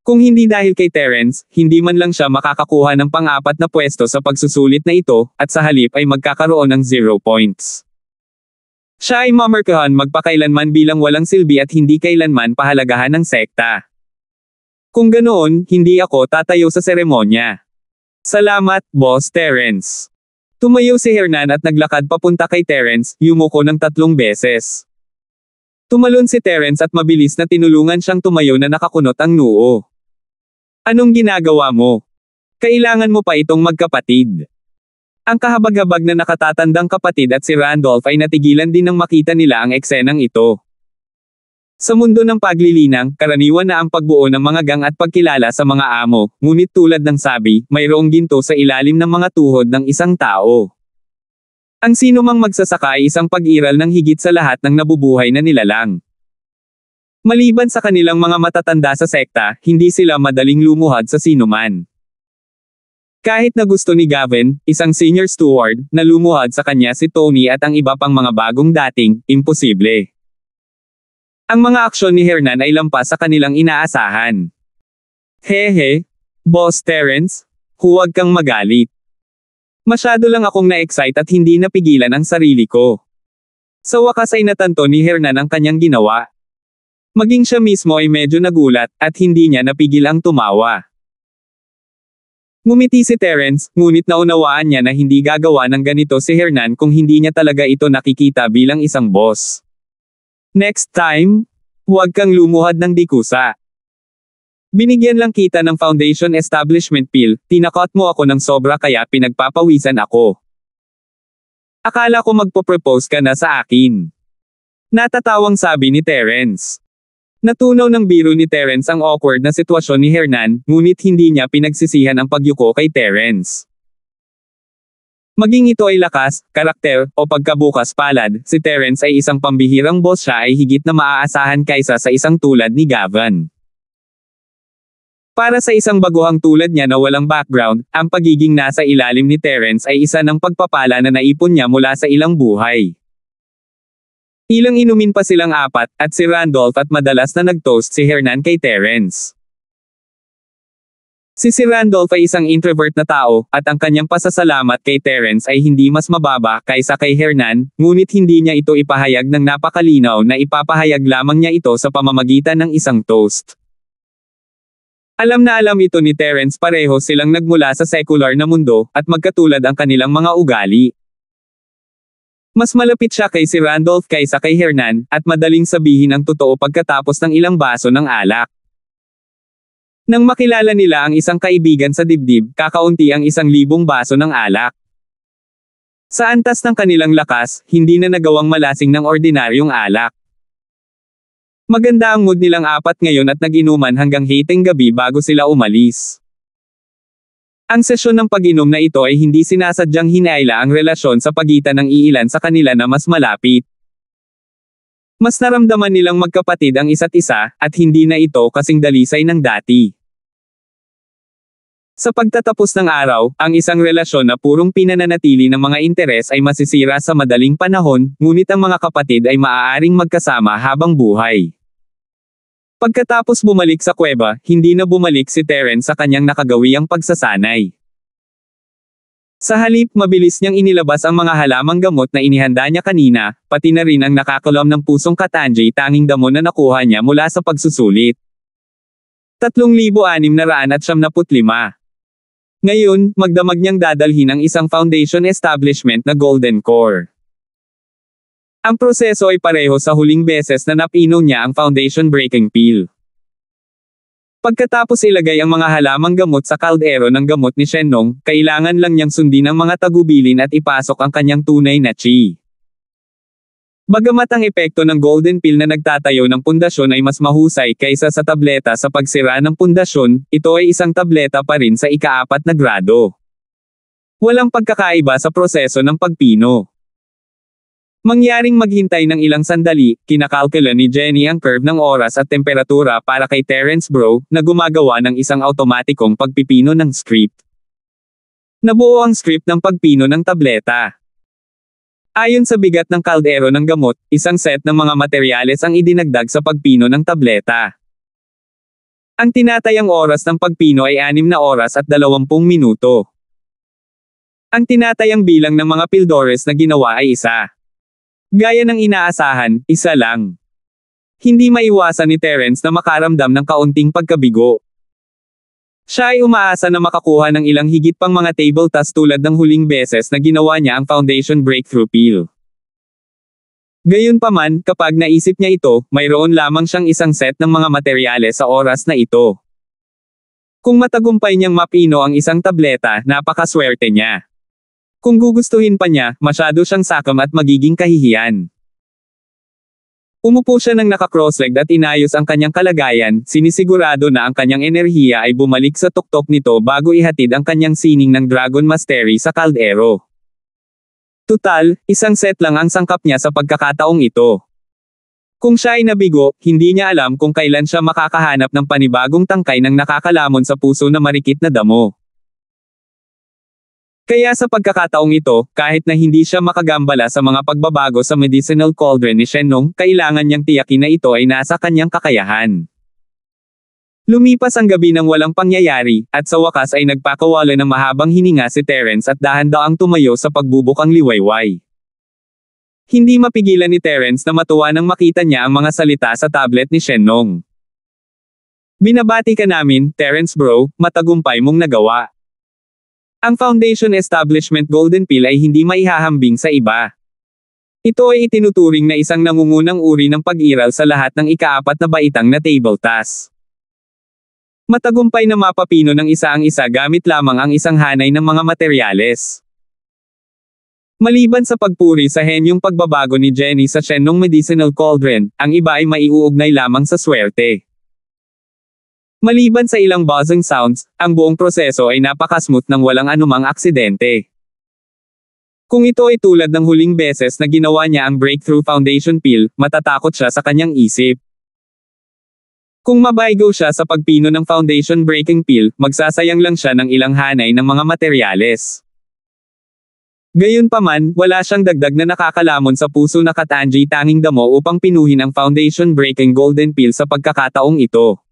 Kung hindi dahil kay Terence, hindi man lang siya makakakuha ng pang-apat na pwesto sa pagsusulit na ito, at sa halip ay magkakaroon ng 0 points. Siya ay mamarkahan magpakailanman bilang walang silbi at hindi kailanman pahalagahan ng sekta. Kung ganoon, hindi ako tatayo sa seremonya. Salamat, Boss Terence. Tumayo si Hernan at naglakad papunta kay Terence, yumuko ng 3 beses. Tumalon si Terence at mabilis na tinulungan siyang tumayo na nakakunot ang noo. Anong ginagawa mo? Kailangan mo pa itong magkapatid. Ang kahabag-habag na nakatatandang kapatid at si Randolph ay natigilan din nang makita nila ang eksenang ito. Sa mundo ng paglilinang, karaniwan na ang pagbuo ng mga gang at pagkilala sa mga amo, ngunit tulad ng sabi, mayroong ginto sa ilalim ng mga tuhod ng isang tao. Ang sino mang magsasaka ay isang pag-iral ng higit sa lahat ng nabubuhay na nilalang. Maliban sa kanilang mga matatanda sa sekta, hindi sila madaling lumuhad sa sinuman. Kahit na gusto ni Gavin, isang senior steward, na lumuhad sa kanya si Tony at ang iba pang mga bagong dating, imposible. Ang mga aksyon ni Hernan ay lampas sa kanilang inaasahan. Hehe, Boss Terence, huwag kang magalit. Masyado lang akong na-excite at hindi napigilan ang sarili ko. Sa wakas ay natanto ni Hernan ang kanyang ginawa. Maging siya mismo ay medyo nagulat, at hindi niya napigil ang tumawa. Ngumiti si Terence, ngunit naunawaan niya na hindi gagawa ng ganito si Hernan kung hindi niya talaga ito nakikita bilang isang boss. Next time, huwag kang lumuhad ng dikusa. Binigyan lang kita ng foundation establishment pill, tinakot mo ako ng sobra kaya pinagpapawisan ako. Akala ko magpo-propose ka na sa akin. Natatawang sabi ni Terence. Natunaw ng biro ni Terence ang awkward na sitwasyon ni Hernan, ngunit hindi niya pinagsisihan ang pagyuko kay Terence. Maging ito ay lakas, karakter, o pagkabukas palad, si Terence ay isang pambihirang boss, siya ay higit na maaasahan kaysa sa isang tulad ni Gavin. Para sa isang baguhang tulad niya na walang background, ang pagiging nasa ilalim ni Terence ay isa ng pagpapala na naipon niya mula sa ilang buhay. Ilang inumin pa silang 4, at si Randolph at madalas na nag-toast si Hernan kay Terence. Si Randolph ay isang introvert na tao, at ang kanyang pasasalamat kay Terence ay hindi mas mababa kaysa kay Hernan, ngunit hindi niya ito ipahayag ng napakalinaw na ipapahayag lamang niya ito sa pamamagitan ng isang toast. Alam na alam ito ni Terence, pareho silang nagmula sa secular na mundo, at magkatulad ang kanilang mga ugali. Mas malapit siya kay si Randolph kaysa kay Hernan, at madaling sabihin ang totoo pagkatapos ng ilang baso ng alak. Nang makilala nila ang isang kaibigan sa dibdib, kakaunti ang 1,000 baso ng alak. Sa antas ng kanilang lakas, hindi na nagawang malasing ng ordinaryong alak. Maganda ang mood nilang 4 ngayon at nag-inuman hanggang hiteng gabi bago sila umalis. Ang sesyon ng pag-inom na ito ay hindi sinasadyang hinaila ang relasyon sa pagitan ng iilan sa kanila na mas malapit. Mas naramdaman nilang magkapatid ang isa't isa, at hindi na ito kasing dalisay ng dati. Sa pagtatapos ng araw, ang isang relasyon na purong pinananatili ng mga interes ay masisira sa madaling panahon, ngunit ang mga kapatid ay maaaring magkasama habang buhay. Pagkatapos bumalik sa kuweba, hindi na bumalik si Terence sa kanyang nakagawiang pagsasanay. Sa halip, mabilis niyang inilabas ang mga halamang gamot na inihanda niya kanina, pati na rin ang nakakalom ng pusong Katanji, tanging damo na nakuha niya mula sa pagsusulit. 3,675. Ngayon, magdamag niyang dadalhin ang isang foundation establishment na Golden Core. Ang proseso ay pareho sa huling beses na napinom niya ang foundation breaking pill. Pagkatapos ilagay ang mga halamang gamot sa kaldero ng gamot ni Shenlong, kailangan lang niyang sundin ang mga tagubilin at ipasok ang kanyang tunay na chi. Bagamat ang epekto ng golden pill na nagtatayo ng pundasyon ay mas mahusay kaysa sa tableta sa pagsira ng pundasyon, ito ay isang tableta pa rin sa ika-4 na grado. Walang pagkakaiba sa proseso ng pagpino. Mangyaring maghintay ng ilang sandali, kinakalkula ni Jenny ang curve ng oras at temperatura para kay Terence Bro, na gumagawa ng isang automatikong pagpipino ng script. Nabuo ang script ng pagpino ng tableta. Ayon sa bigat ng kaldero ng gamot, isang set ng mga materyales ang idinagdag sa pagpino ng tableta. Ang tinatayang oras ng pagpino ay 6 na oras at 20 minuto. Ang tinatayang bilang ng mga pildores na ginawa ay 1. Gaya ng inaasahan, 1 lang. Hindi maiwasan ni Terence na makaramdam ng kaunting pagkabigo. Siya ay umaasa na makakuha ng ilang higit pang mga table tasks tulad ng huling beses na ginawa niya ang Foundation Breakthrough Peel. Gayunpaman, kapag naisip niya ito, mayroon lamang siyang isang set ng mga materyales sa oras na ito. Kung matagumpay niyang mapino ang isang tableta, napakaswerte niya. Kung gugustuhin pa niya, masyado siyang sakam at magiging kahihiyan. Umupo siya ng naka-cross-legged at inayos ang kanyang kalagayan, sinisigurado na ang kanyang enerhiya ay bumalik sa tuktok nito bago ihatid ang kanyang sining ng Dragon Mastery sa kaldero. Tutal, isang set lang ang sangkap niya sa pagkakataong ito. Kung siya ay nabigo, hindi niya alam kung kailan siya makakahanap ng panibagong tangkay ng nakakalamon sa puso na marikit na damo. Kaya sa pagkakataong ito, kahit na hindi siya makagambala sa mga pagbabago sa medicinal cauldron ni Shenlong, kailangan niyang tiyakin na ito ay nasa kanyang kakayahan. Lumipas ang gabi ng walang pangyayari, at sa wakas ay nagpakawala ng mahabang hininga si Terence at dahan-daang tumayo sa pagbubukang liwayway. Hindi mapigilan ni Terence na matuwa nang makita niya ang mga salita sa tablet ni Shenlong. Binabati ka namin, Terence bro, matagumpay mong nagawa. Ang Foundation Establishment Golden Peel ay hindi maihahambing sa iba. Ito ay itinuturing na isang nangungunang uri ng pag-iral sa lahat ng ika-4 na baitang na table task. Matagumpay na mapapino ng isa ang isa gamit lamang ang isang hanay ng mga materyales. Maliban sa pagpuri sa henyong pagbabago ni Jenny sa Shenlong Medicinal Cauldron, ang iba ay maiuugnay lamang sa swerte. Maliban sa ilang buzzing sounds, ang buong proseso ay napakasmooth nang walang anumang aksidente. Kung ito ay tulad ng huling beses na ginawa niya ang Breakthrough Foundation Peel, matatakot siya sa kanyang isip. Kung mabaygo siya sa pagpino ng Foundation Breaking Peel, magsasayang lang siya ng ilang hanay ng mga materyales. Gayunpaman, wala siyang dagdag na nakakalamon sa puso na katanji tanging damo upang pinuhin ang Foundation Breaking Golden Peel sa pagkakataong ito.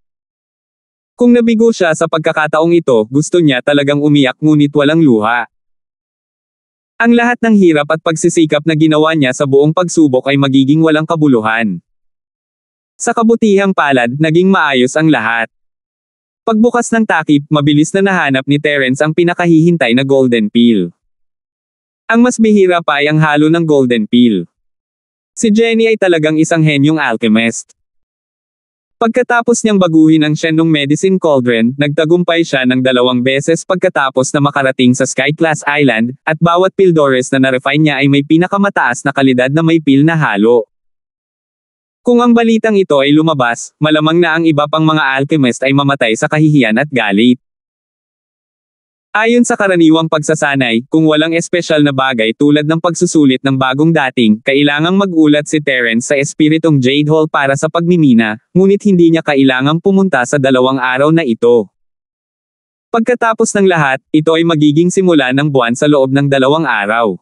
Kung nabigo siya sa pagkakataong ito, gusto niya talagang umiyak ngunit walang luha. Ang lahat ng hirap at pagsisikap na ginawa niya sa buong pagsubok ay magiging walang kabuluhan. Sa kabutihang palad, naging maayos ang lahat. Pagbukas ng takip, mabilis na nahanap ni Terence ang pinakahihintay na Golden Peel. Ang mas bihira pa ay ang halo ng Golden Peel. Si Jenny ay talagang isang henyong alchemist. Pagkatapos niyang baguhin ang Shenlong Medicine Cauldron, nagtagumpay siya ng 2 beses pagkatapos na makarating sa Sky Class Island, at bawat pildores na na-refine niya ay may pinakamataas na kalidad na may peel na halo. Kung ang balitang ito ay lumabas, malamang na ang iba pang mga alchemist ay mamatay sa kahihiyan at galit. Ayon sa karaniwang pagsasanay, kung walang espesyal na bagay tulad ng pagsusulit ng bagong dating, kailangang mag-ulat si Terence sa espiritong Jade Hall para sa pagmimina, ngunit hindi niya kailangang pumunta sa 2 araw na ito. Pagkatapos ng lahat, ito ay magiging simula ng buwan sa loob ng 2 araw.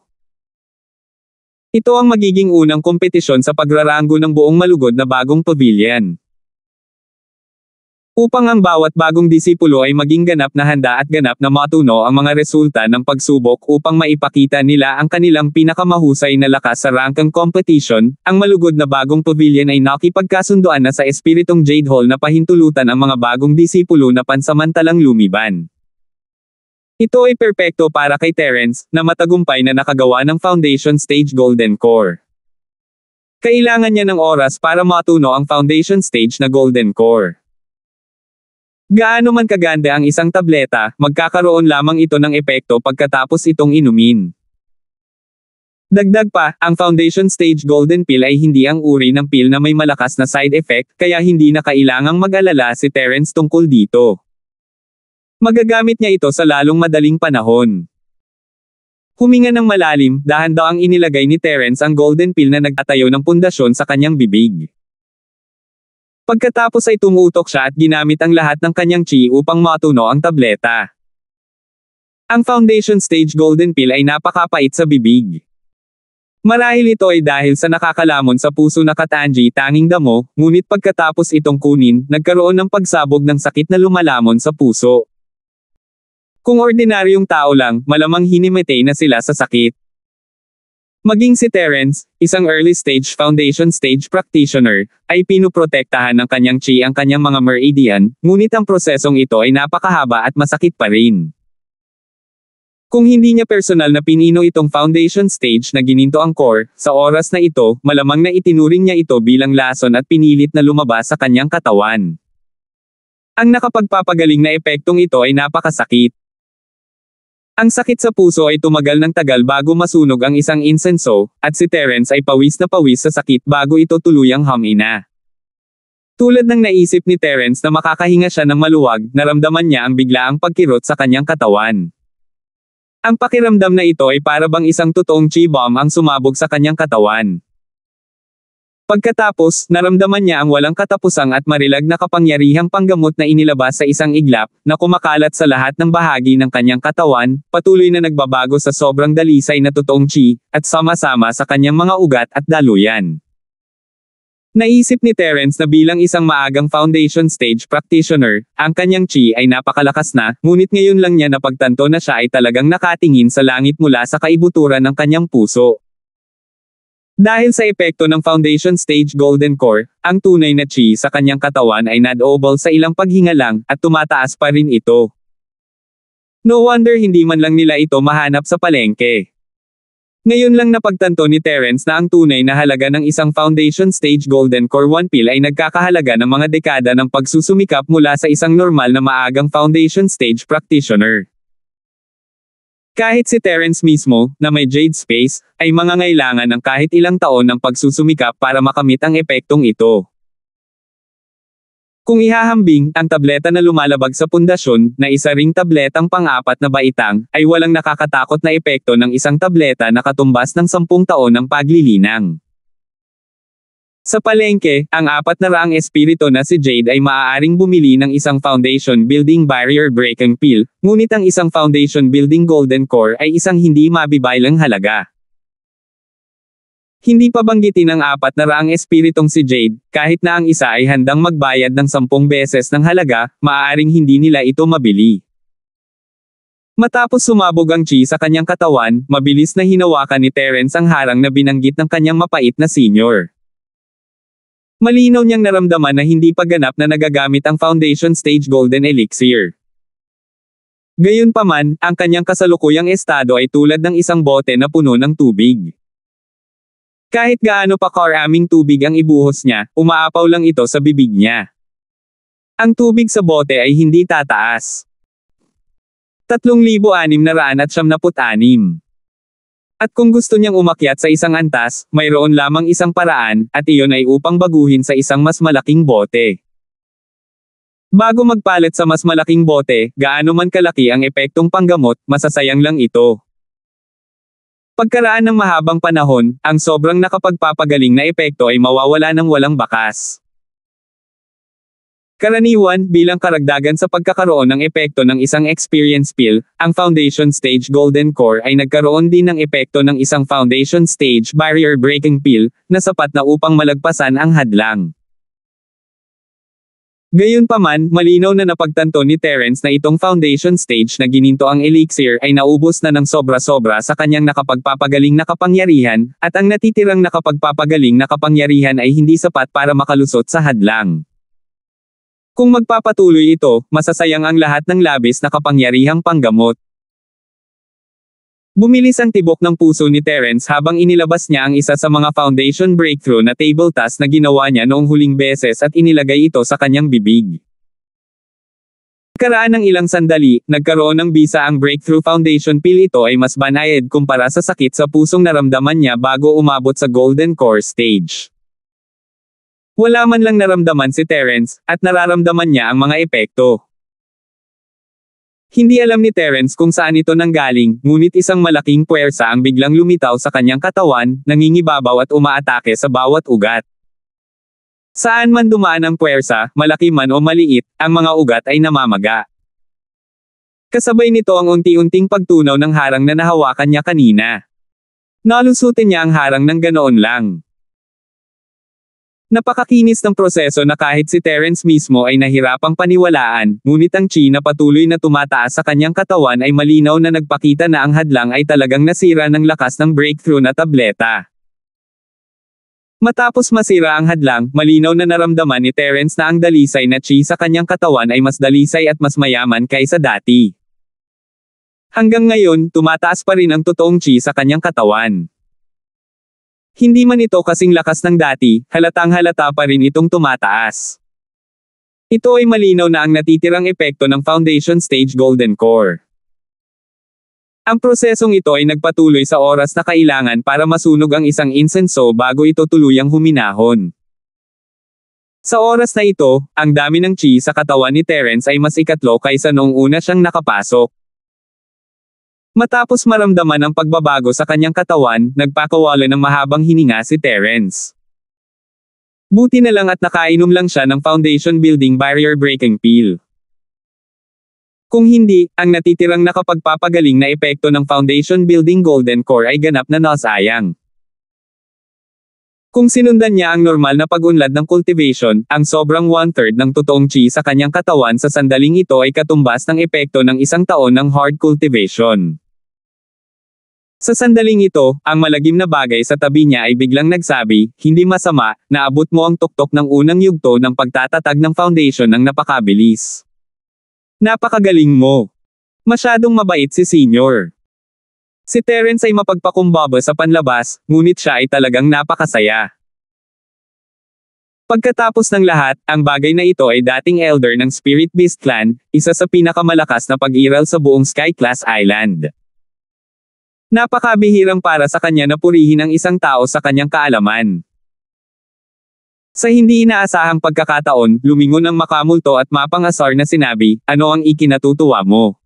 Ito ang magiging unang kompetisyon sa pagraranggo ng buong malugod na bagong pavilion. Upang ang bawat bagong disipulo ay maging ganap na handa at ganap na matuno ang mga resulta ng pagsubok upang maipakita nila ang kanilang pinakamahusay na lakas sa rankang competition, ang malugod na bagong pavilion ay nakipagkasunduan na sa espiritong Jade Hall na pahintulutan ang mga bagong disipulo na pansamantalang lumiban. Ito ay perpekto para kay Terence, na matagumpay na nakagawa ng Foundation Stage Golden Core. Kailangan niya ng oras para matuno ang Foundation Stage na Golden Core. Gaano man kaganda ang isang tableta, magkakaroon lamang ito ng epekto pagkatapos itong inumin. Dagdag pa, ang Foundation Stage Golden Peel ay hindi ang uri ng peel na may malakas na side effect, kaya hindi na kailangang mag-alala si Terence tungkol dito. Magagamit niya ito sa lalong madaling panahon. Huminga ng malalim, dahan-daang inilagay ni Terence ang Golden Peel na nagtatayo ng pundasyon sa kanyang bibig. Pagkatapos ay tumutok siya at ginamit ang lahat ng kanyang chi upang matuno ang tableta. Ang Foundation Stage Golden Peel ay napakapait sa bibig. Marahil ito ay dahil sa nakakalamon sa puso na Katanji tanging damo, ngunit pagkatapos itong kunin, nagkaroon ng pagsabog ng sakit na lumalamon sa puso. Kung ordinaryong tao lang, malamang hinimatay na sila sa sakit. Maging si Terence, isang early-stage foundation stage practitioner, ay pinuprotektahan ng kanyang chi ang kanyang mga meridian, ngunit ang prosesong ito ay napakahaba at masakit pa rin. Kung hindi niya personal na pinino itong foundation stage na gininto ang core, sa oras na ito, malamang na itinuring niya ito bilang lason at pinilit na lumabas sa kanyang katawan. Ang nakapagpapagaling na epektong ito ay napakasakit. Ang sakit sa puso ay tumagal ng tagal bago masunog ang isang insenso, at si Terence ay pawis na pawis sa sakit bago ito tuluyang hamina. Tulad ng naisip ni Terence na makakahinga siya ng maluwag, naramdaman niya ang biglaang pagkirot sa kanyang katawan. Ang pakiramdam na ito ay para bang isang totoong chi bomb ang sumabog sa kanyang katawan. Pagkatapos, naramdaman niya ang walang katapusang at marilag na kapangyarihang panggamot na inilabas sa isang iglap, na kumakalat sa lahat ng bahagi ng kanyang katawan, patuloy na nagbabago sa sobrang dalisay na totoong chi, at sama-sama sa kanyang mga ugat at daluyan. Naisip ni Terence na bilang isang maagang foundation stage practitioner, ang kanyang chi ay napakalakas na, ngunit ngayon lang niya napagtanto na siya ay talagang nakatingin sa langit mula sa kaibuturan ng kanyang puso. Dahil sa epekto ng foundation stage golden core, ang tunay na chi sa kanyang katawan ay nadobol sa ilang paghinga lang, at tumataas pa rin ito. No wonder hindi man lang nila ito mahanap sa palengke. Ngayon lang napagtanto ni Terence na ang tunay na halaga ng isang foundation stage golden core 1 pill ay nagkakahalaga ng mga dekada ng pagsusumikap mula sa isang normal na maagang foundation stage practitioner. Kahit si Terence mismo, na may jade space, ay mangangailangan ng kahit ilang taon ng pagsusumikap para makamit ang epektong ito. Kung ihahambing, ang tableta na lumalabag sa pundasyon, na isa ring tabletang pang-apat na baitang, ay walang nakakatakot na epekto ng isang tableta na katumbas ng 10 taon ng paglilinang. Sa palengke, ang 400 espiritu na si Jade ay maaaring bumili ng isang foundation building barrier breaking pill, ngunit ang isang foundation building golden core ay isang hindi mabibaylang halaga. Hindi pa banggitin ang 400 espiritong si Jade, kahit na ang isa ay handang magbayad ng 10 beses ng halaga, maaaring hindi nila ito mabili. Matapos sumabog ang chi sa kanyang katawan, mabilis na hinawakan ni Terence ang harang na binanggit ng kanyang mapait na senior. Malinaw niyang naramdaman na hindi pa ganap na nagagamit ang foundation stage golden elixir. Gayunpaman, ang kanyang kasalukuyang estado ay tulad ng isang bote na puno ng tubig. Kahit gaano pa karaming tubig ang ibuhos niya, umaapaw lang ito sa bibig niya. Ang tubig sa bote ay hindi tataas. 3,676. At kung gusto niyang umakyat sa isang antas, mayroon lamang isang paraan, at iyon ay upang baguhin sa isang mas malaking bote. Bago magpalit sa mas malaking bote, gaano man kalaki ang epektong panggamot, masasayang lang ito. Pagkaraan ng mahabang panahon, ang sobrang nakapagpapagaling na epekto ay mawawala ng walang bakas. Karaniwan, bilang karagdagan sa pagkakaroon ng epekto ng isang experience pill, ang foundation stage golden core ay nagkaroon din ng epekto ng isang foundation stage barrier breaking pill, na sapat na upang malagpasan ang hadlang. Gayunpaman, malinaw na napagtanto ni Terence na itong foundation stage na gininto ang elixir ay naubos na ng sobra-sobra sa kanyang nakapagpapagaling na kapangyarihan, at ang natitirang nakapagpapagaling na kapangyarihan ay hindi sapat para makalusot sa hadlang. Kung magpapatuloy ito, masasayang ang lahat ng labis na kapangyarihang panggamot. Bumilis ang tibok ng puso ni Terence habang inilabas niya ang isa sa mga foundation breakthrough na table task na ginawa niya noong huling beses at inilagay ito sa kanyang bibig. Pagkaraan ng ilang sandali, nagkaroon ng bisa ang breakthrough foundation pill. Ito ay mas banayad kumpara sa sakit sa pusong naramdaman niya bago umabot sa golden core stage. Wala man lang naramdaman si Terence, at nararamdaman niya ang mga epekto. Hindi alam ni Terence kung saan ito nanggaling, ngunit isang malaking puwersa ang biglang lumitaw sa kanyang katawan, nangingibabaw at umaatake sa bawat ugat. Saan man dumaan ang puwersa, malaki man o maliit, ang mga ugat ay namamaga. Kasabay nito ang unti-unting pagtunaw ng harang na nahawakan niya kanina. Nalusutin niya ang harang ng ganoon lang. Napakakinis ng proseso na kahit si Terence mismo ay nahirapang paniwalaan, ngunit ang chi na patuloy na tumataas sa kanyang katawan ay malinaw na nagpakita na ang hadlang ay talagang nasira ng lakas ng breakthrough na tableta. Matapos masira ang hadlang, malinaw na naramdaman ni Terence na ang dalisay na chi sa kanyang katawan ay mas dalisay at mas mayaman kaysa dati. Hanggang ngayon, tumataas pa rin ang totoong chi sa kanyang katawan. Hindi man ito kasing lakas ng dati, halatang-halata pa rin itong tumataas. Ito ay malinaw na ang natitirang epekto ng Foundation Stage Golden Core. Ang prosesong ito ay nagpatuloy sa oras na kailangan para masunog ang isang insenso bago ito tuluyang huminahon. Sa oras na ito, ang dami ng chi sa katawan ni Terence ay mas ikatlo kaysa noong una siyang nakapasok. Matapos maramdaman ang pagbabago sa kanyang katawan, nagpakawala ng mahabang hininga si Terence. Buti na lang at nakainom lang siya ng Foundation Building Barrier Breaking Pill. Kung hindi, ang natitirang nakapagpapagaling na epekto ng Foundation Building Golden Core ay ganap na nasayang. Kung sinundan niya ang normal na pag-unlad ng cultivation, ang sobrang 1/3 ng totoong chi sa kanyang katawan sa sandaling ito ay katumbas ng epekto ng isang taon ng hard cultivation. Sa sandaling ito, ang malagim na bagay sa tabi niya ay biglang nagsabi, "Hindi masama, naabot mo ang tuktok ng unang yugto ng pagtatatag ng foundation ng napakabilis. Napakagaling mo. Masyadong mabait si Senior." Si Terence ay mapagpakumbaba sa panlabas, ngunit siya ay talagang napakasaya. Pagkatapos ng lahat, ang bagay na ito ay dating elder ng Spirit Beast Clan, isa sa pinakamalakas na pag-iral sa buong Sky Class Island. Napakabihirang para sa kanya na purihin ang isang tao sa kanyang kaalaman. Sa hindi inaasahang pagkakataon, lumingon ang makamulto at mapangasar na sinabi, "Ano ang ikinatutuwa mo?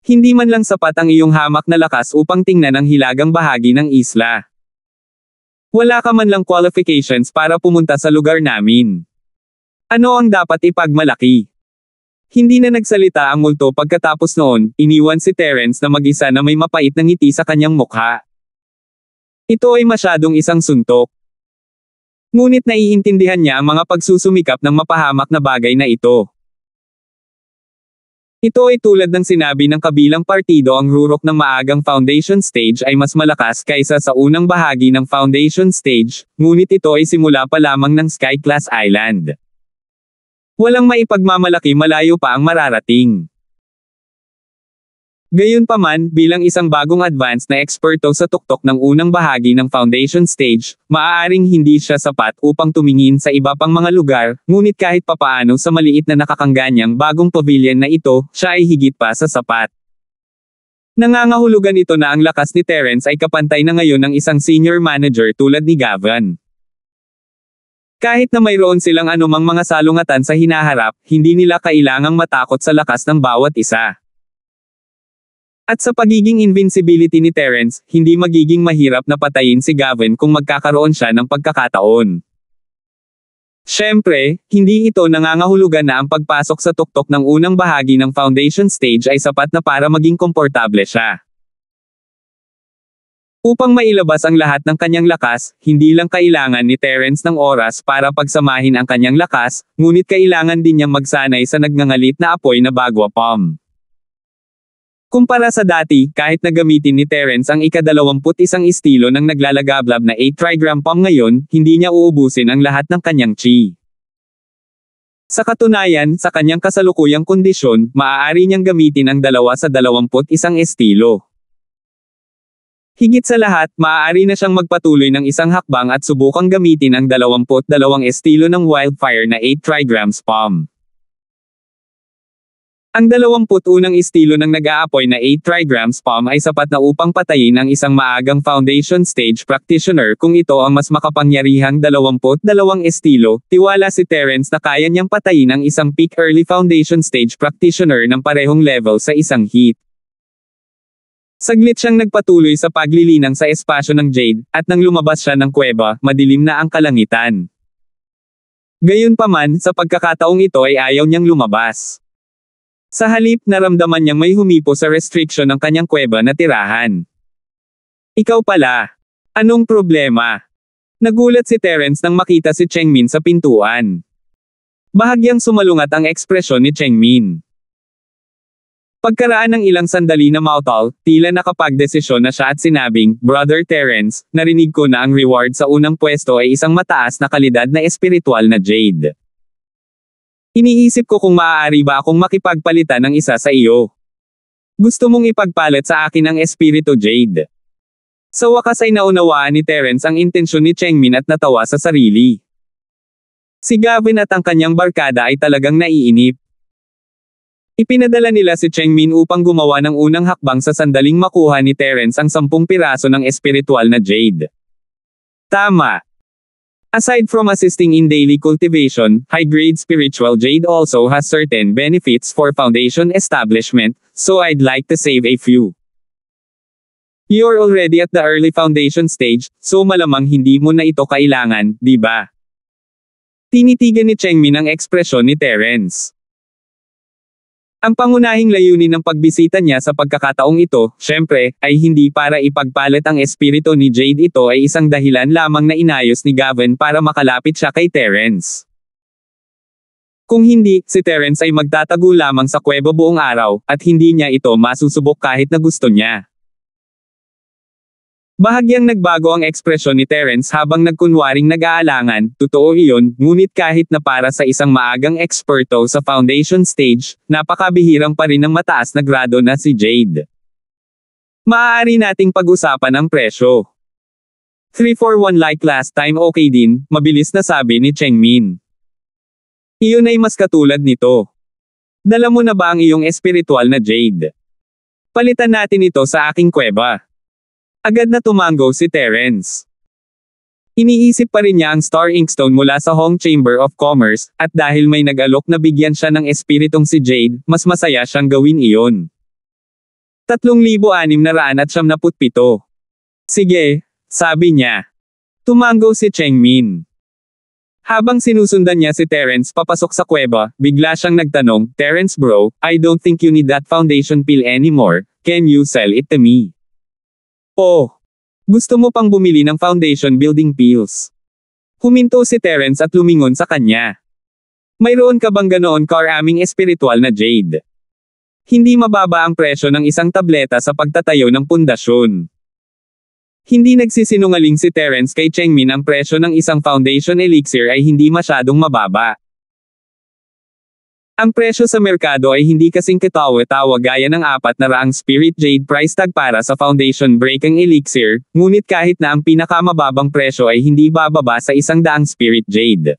Hindi man lang sapat ang iyong hamak na lakas upang tingnan ang hilagang bahagi ng isla. Wala ka man lang qualifications para pumunta sa lugar namin. Ano ang dapat ipagmalaki?" Hindi na nagsalita ang multo pagkatapos noon, iniwan si Terence na mag-isa na may mapait na ngiti sa kanyang mukha. Ito ay masyadong isang suntok. Ngunit naiintindihan niya ang mga pagsusumikap ng mapahamak na bagay na ito. Ito ay tulad ng sinabi ng kabilang partido, ang rurok ng maagang foundation stage ay mas malakas kaysa sa unang bahagi ng foundation stage, ngunit ito ay simula pa lamang ng Sky Class Island. Walang maipagmamalaki, malayo pa ang mararating. Gayunpaman, bilang isang bagong advanced na eksperto sa tuktok ng unang bahagi ng foundation stage, maaaring hindi siya sapat upang tumingin sa iba pang mga lugar, ngunit kahit papaano sa maliit na nakakanganyang bagong pavilion na ito, siya ay higit pa sa sapat. Nangangahulugan ito na ang lakas ni Terence ay kapantay na ngayon ng isang senior manager tulad ni Gavin. Kahit na mayroon silang anumang mga salungatan sa hinaharap, hindi nila kailangang matakot sa lakas ng bawat isa. At sa pagiging invincibility ni Terence, hindi magiging mahirap na patayin si Gavin kung magkakaroon siya ng pagkakataon. Siyempre, hindi ito nangangahulugan na ang pagpasok sa tuktok ng unang bahagi ng foundation stage ay sapat na para maging komportable siya. Upang mailabas ang lahat ng kanyang lakas, hindi lang kailangan ni Terence ng oras para pagsamahin ang kanyang lakas, ngunit kailangan din niyang magsanay sa nagngangalit na apoy na bagwa palm. Kumpara sa dati, kahit na gamitin ni Terence ang ika-21 estilo ng naglalagablab na 8 trigram palm ngayon, hindi niya uubusin ang lahat ng kanyang chi. Sa katunayan, sa kanyang kasalukuyang kondisyon, maaari niyang gamitin ang 2 sa 21 estilo. Higit sa lahat, maaari na siyang magpatuloy ng isang hakbang at subukang gamitin ang 22 estilo ng wildfire na 8 trigrams palm. Ang 21 estilo ng nag-aapoy na 8 trigrams palm ay sapat na upang patayin ang isang maagang foundation stage practitioner kung ito ang mas makapangyarihang 22 estilo. Tiwala si Terence na kaya niyang patayin ang isang peak early foundation stage practitioner ng parehong level sa isang hit. Saglit siyang nagpatuloy sa paglilinang sa espasyo ng Jade, at nang lumabas siya ng kuweba, madilim na ang kalangitan. Gayunpaman, sa pagkakataong ito ay ayaw niyang lumabas. Sa halip, naramdaman niyang may humipo sa restriction ng kanyang kuweba na tirahan. Ikaw pala. Anong problema? Nagulat si Terence nang makita si Chengmin sa pintuan. Bahagyang sumalungat ang ekspresyon ni Chengmin. Pagkaraan ng ilang sandali na mautal, tila nakapagdesisyon na siya at sinabing, Brother Terence, narinig ko na ang reward sa unang pwesto ay isang mataas na kalidad na espiritual na jade. Iniisip ko kung maaari ba akong makipagpalitan ng isa sa iyo. Gusto mong ipagpalit sa akin ang espiritu jade. Sa wakas ay naunawaan ni Terence ang intensyon ni Chengmin at natawa sa sarili. Si Gavin at ang kanyang barkada ay talagang naiinip. Ipinadala nila si Chengmin upang gumawa ng unang hakbang sa sandaling makuha ni Terence ang 10 piraso ng espiritual na jade. Tama. Aside from assisting in daily cultivation, high-grade spiritual jade also has certain benefits for foundation establishment, so I'd like to save a few. You're already at the early foundation stage, so malamang hindi mo na ito kailangan, di ba? Tinitigan ni Chengmin ang ekspresyon ni Terence. Ang pangunahing layunin ng pagbisita niya sa pagkakataong ito, syempre, ay hindi para ipagpalit ang espiritu ni Jade. Ito ay isang dahilan lamang na inayos ni Gavin para makalapit siya kay Terence. Kung hindi, si Terence ay magtatago lamang sa kuweba buong araw, at hindi niya ito masusubok kahit na gusto niya. Bahagyang nagbago ang ekspresyon ni Terence habang nagkunwaring nag-aalangan, totoo iyon, ngunit kahit na para sa isang maagang eksperto sa foundation stage, napakabihirang pa rin ng mataas na grado na si Jade. Maaari nating pag-usapan ang presyo. 341 like last time okay din, mabilis na sabi ni Chengmin. Iyon ay mas katulad nito. Dala mo na ba ang iyong espiritual na Jade? Palitan natin ito sa aking kuweba. Agad na tumango si Terence. Iniisip pa rin niya ang Star Inkstone mula sa Hong Chamber of Commerce, at dahil may nag-alok na bigyan siya ng espiritong si Jade, mas masaya siyang gawin iyon. 3,697. Sige, sabi niya. Tumango si Chengmin. Habang sinusundan niya si Terence papasok sa kuweba, bigla siyang nagtanong, Terence bro, I don't think you need that foundation pill anymore, can you sell it to me? Oh, gusto mo pang bumili ng foundation building pills? Huminto si Terence at lumingon sa kanya. Mayroon ka bang ganoon karaming espiritual na Jade? Hindi mababa ang presyo ng isang tableta sa pagtatayo ng pundasyon. Hindi nagsisinungaling si Terence kay Chengmin, ang presyo ng isang foundation elixir ay hindi masyadong mababa. Ang presyo sa merkado ay hindi kasing katawa-tawa gaya ng 400 spirit jade price tag para sa foundation breaking elixir, ngunit kahit na ang pinakamababang presyo ay hindi bababa sa 100 spirit jade.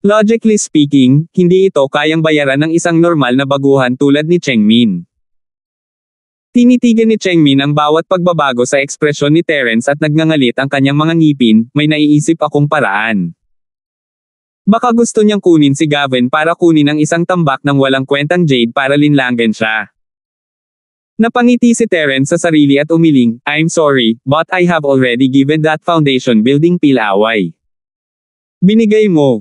Logically speaking, hindi ito kayang bayaran ng isang normal na baguhan tulad ni Chengmin. Tinitigan ni Chengmin ang bawat pagbabago sa ekspresyon ni Terence at nagngangalit ang kanyang mga ngipin, may naiisip akong paraan. Baka gusto niyang kunin si Gavin para kunin ang isang tambak ng walang kwentang jade para linlangan siya. Napangiti si Terence sa sarili at umiling, I'm sorry, but I have already given that foundation building pill away. Binigay mo.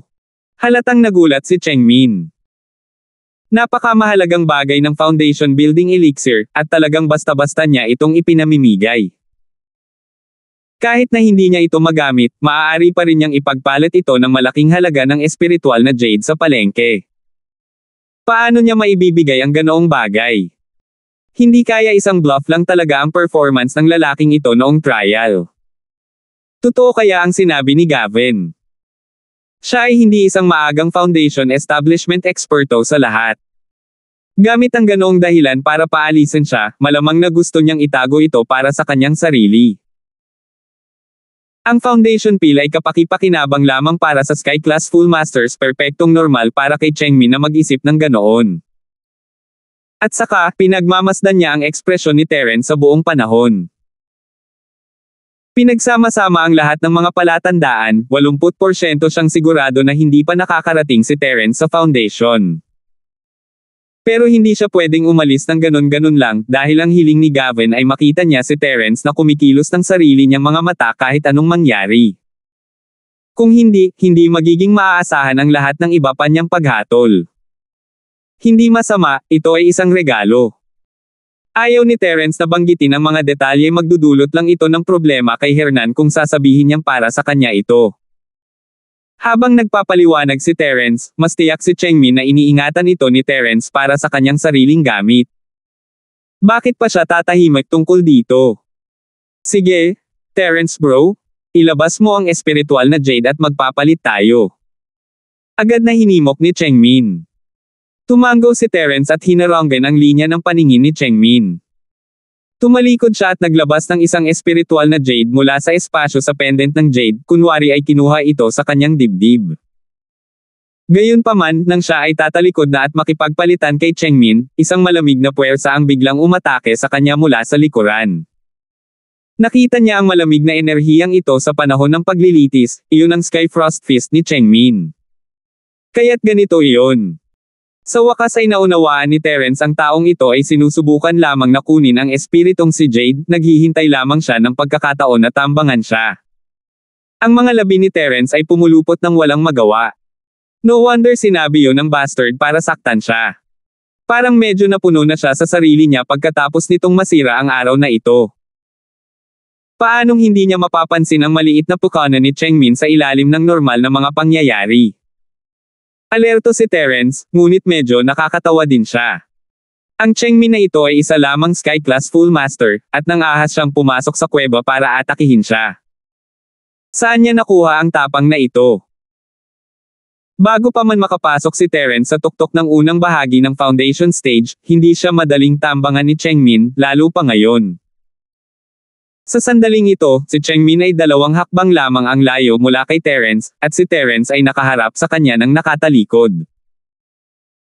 Halatang nagulat si Chengmin. Napakamahalagang bagay ng foundation building elixir, at talagang basta-basta niya itong ipinamimigay. Kahit na hindi niya ito magamit, maaari pa rin niyang ipagpalit ito ng malaking halaga ng espiritual na jade sa palengke. Paano niya maibibigay ang ganoong bagay? Hindi kaya isang bluff lang talaga ang performance ng lalaking ito noong trial. Totoo kaya ang sinabi ni Gavin? Siya ay hindi isang maagang foundation establishment experto sa lahat. Gamit ang ganoong dahilan para paalisin siya, malamang na gusto niyang itago ito para sa kanyang sarili. Ang foundation pill ay kapaki-pakinabang lamang para sa Sky Class Full Masters, perpektong normal para kay Chengmin na mag-isip ng ganoon. At saka, pinagmamasdan niya ang ekspresyon ni Terence sa buong panahon. Pinagsama-sama ang lahat ng mga palatandaan, 80% siyang sigurado na hindi pa nakakarating si Terence sa foundation. Pero hindi siya pwedeng umalis ng ganun-ganun lang, dahil ang hiling ni Gavin ay makita niya si Terence na kumikilos ng sarili niyang mga mata kahit anong mangyari. Kung hindi, hindi magiging maaasahan ang lahat ng iba pa niyang paghatol. Hindi masama, ito ay isang regalo. Ayaw ni Terence na banggitin ang mga detalye, magdudulot lang ito ng problema kay Hernan kung sasabihin niyang para sa kanya ito. Habang nagpapaliwanag si Terence, mas tiyak si Chengmin na iniingatan ito ni Terence para sa kanyang sariling gamit. Bakit pa siya tatahimik tungkol dito? Sige, Terence bro, ilabas mo ang espiritual na jade at magpapalit tayo. Agad na hinimok ni Chengmin. Tumango si Terence at hinaranggan ang linya ng paningin ni Chengmin. Tumalikod siya at naglabas ng isang espiritual na jade mula sa espasyo sa pendant ng jade, kunwari ay kinuha ito sa kanyang dibdib. Gayunpaman, nang siya ay tatalikod na at makipagpalitan kay Chengmin, isang malamig na puwersa ang biglang umatake sa kanya mula sa likuran. Nakita niya ang malamig na enerhiyang ito sa panahon ng paglilitis, iyon ang Sky Frost Fist ni Chengmin. Kaya't ganito iyon. Sa wakas ay naunawaan ni Terence ang taong ito ay sinusubukan lamang na kunin ang espiritong si Jade, naghihintay lamang siya ng pagkakataon na tambangan siya. Ang mga labi ni Terence ay pumulupot ng walang magawa. No wonder sinabi yon ng bastard para saktan siya. Parang medyo napuno na siya sa sarili niya pagkatapos nitong masira ang araw na ito. Paanong hindi niya mapapansin ang maliit na pukana ni Chengmin sa ilalim ng normal na mga pangyayari? Alerto si Terence, ngunit medyo nakakatawa din siya. Ang Chengmin na ito ay isa lamang Sky Class Full Master, at nang ahas siyang pumasok sa kuweba para atakihin siya. Saan niya nakuha ang tapang na ito? Bago pa man makapasok si Terence sa tuktok ng unang bahagi ng Foundation Stage, hindi siya madaling tambangan ni Chengmin, lalo pa ngayon. Sa sandaling ito, si Chengmin ay 2 hakbang lamang ang layo mula kay Terence, at si Terence ay nakaharap sa kanya ng nakatalikod.